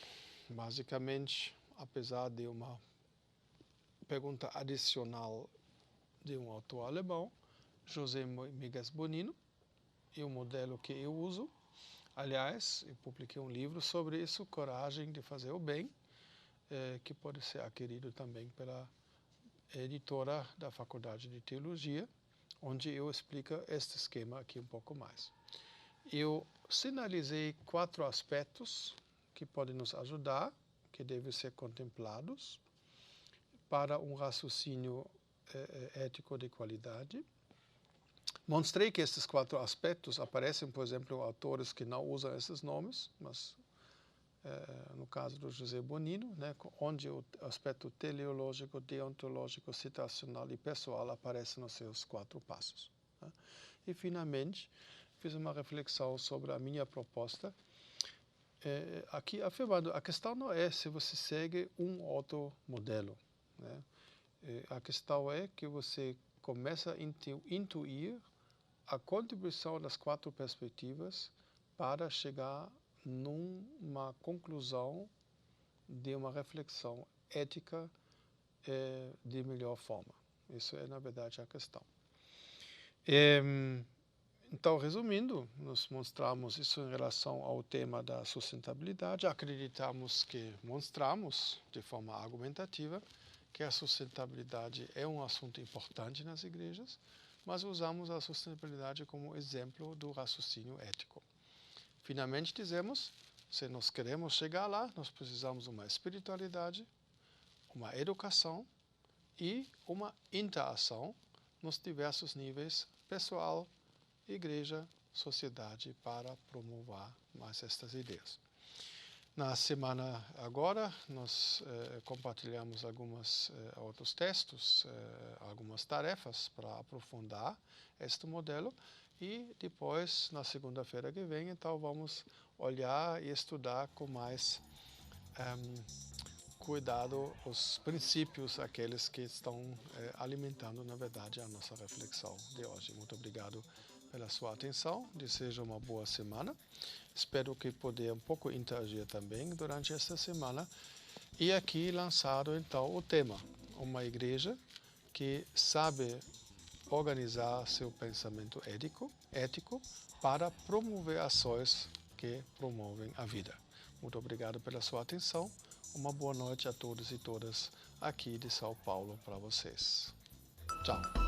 basicamente, apesar de uma pergunta adicional de um autor alemão, José Miguel Bonino, e o modelo que eu uso. Aliás, eu publiquei um livro sobre isso, Coragem de Fazer o Bem, que pode ser adquirido também pela editora da Faculdade de Teologia, onde eu explico este esquema aqui um pouco mais. Eu sinalizei 4 aspectos que podem nos ajudar, que devem ser contemplados para um raciocínio ético de qualidade. Mostrei que esses 4 aspectos aparecem, por exemplo, em autores que não usam esses nomes, mas no caso do José Bonino, né, onde o aspecto teleológico, deontológico, citacional e pessoal aparecem nos seus 4 passos. Né? E, finalmente, fiz uma reflexão sobre a minha proposta, aqui afirmando, a questão não é se você segue um outro modelo. Né? A questão é que você começa a intuir a contribuição das 4 perspectivas para chegar numa conclusão de uma reflexão ética de melhor forma. Isso é, na verdade, a questão. Então, resumindo, nós mostramos isso em relação ao tema da sustentabilidade. Mostramos de forma argumentativa que a sustentabilidade é um assunto importante nas igrejas, mas usamos a sustentabilidade como exemplo do raciocínio ético. Finalmente dizemos, se nós queremos chegar lá, nós precisamos de uma espiritualidade, uma educação e uma interação nos diversos níveis, pessoal, igreja, sociedade, para promover mais estas ideias. Na semana agora, nós compartilhamos alguns outros textos, algumas tarefas para aprofundar este modelo. E depois, na segunda-feira que vem, então vamos olhar e estudar com mais cuidado os princípios, aqueles que estão alimentando, na verdade, a nossa reflexão de hoje. Muito obrigado pela sua atenção, desejo uma boa semana. Espero que poder um pouco interagir também durante esta semana. E aqui lançado, então, o tema, uma igreja que sabe organizar seu pensamento ético para promover ações que promovem a vida. Muito obrigado pela sua atenção. Uma boa noite a todos e todas aqui de São Paulo para vocês. Tchau.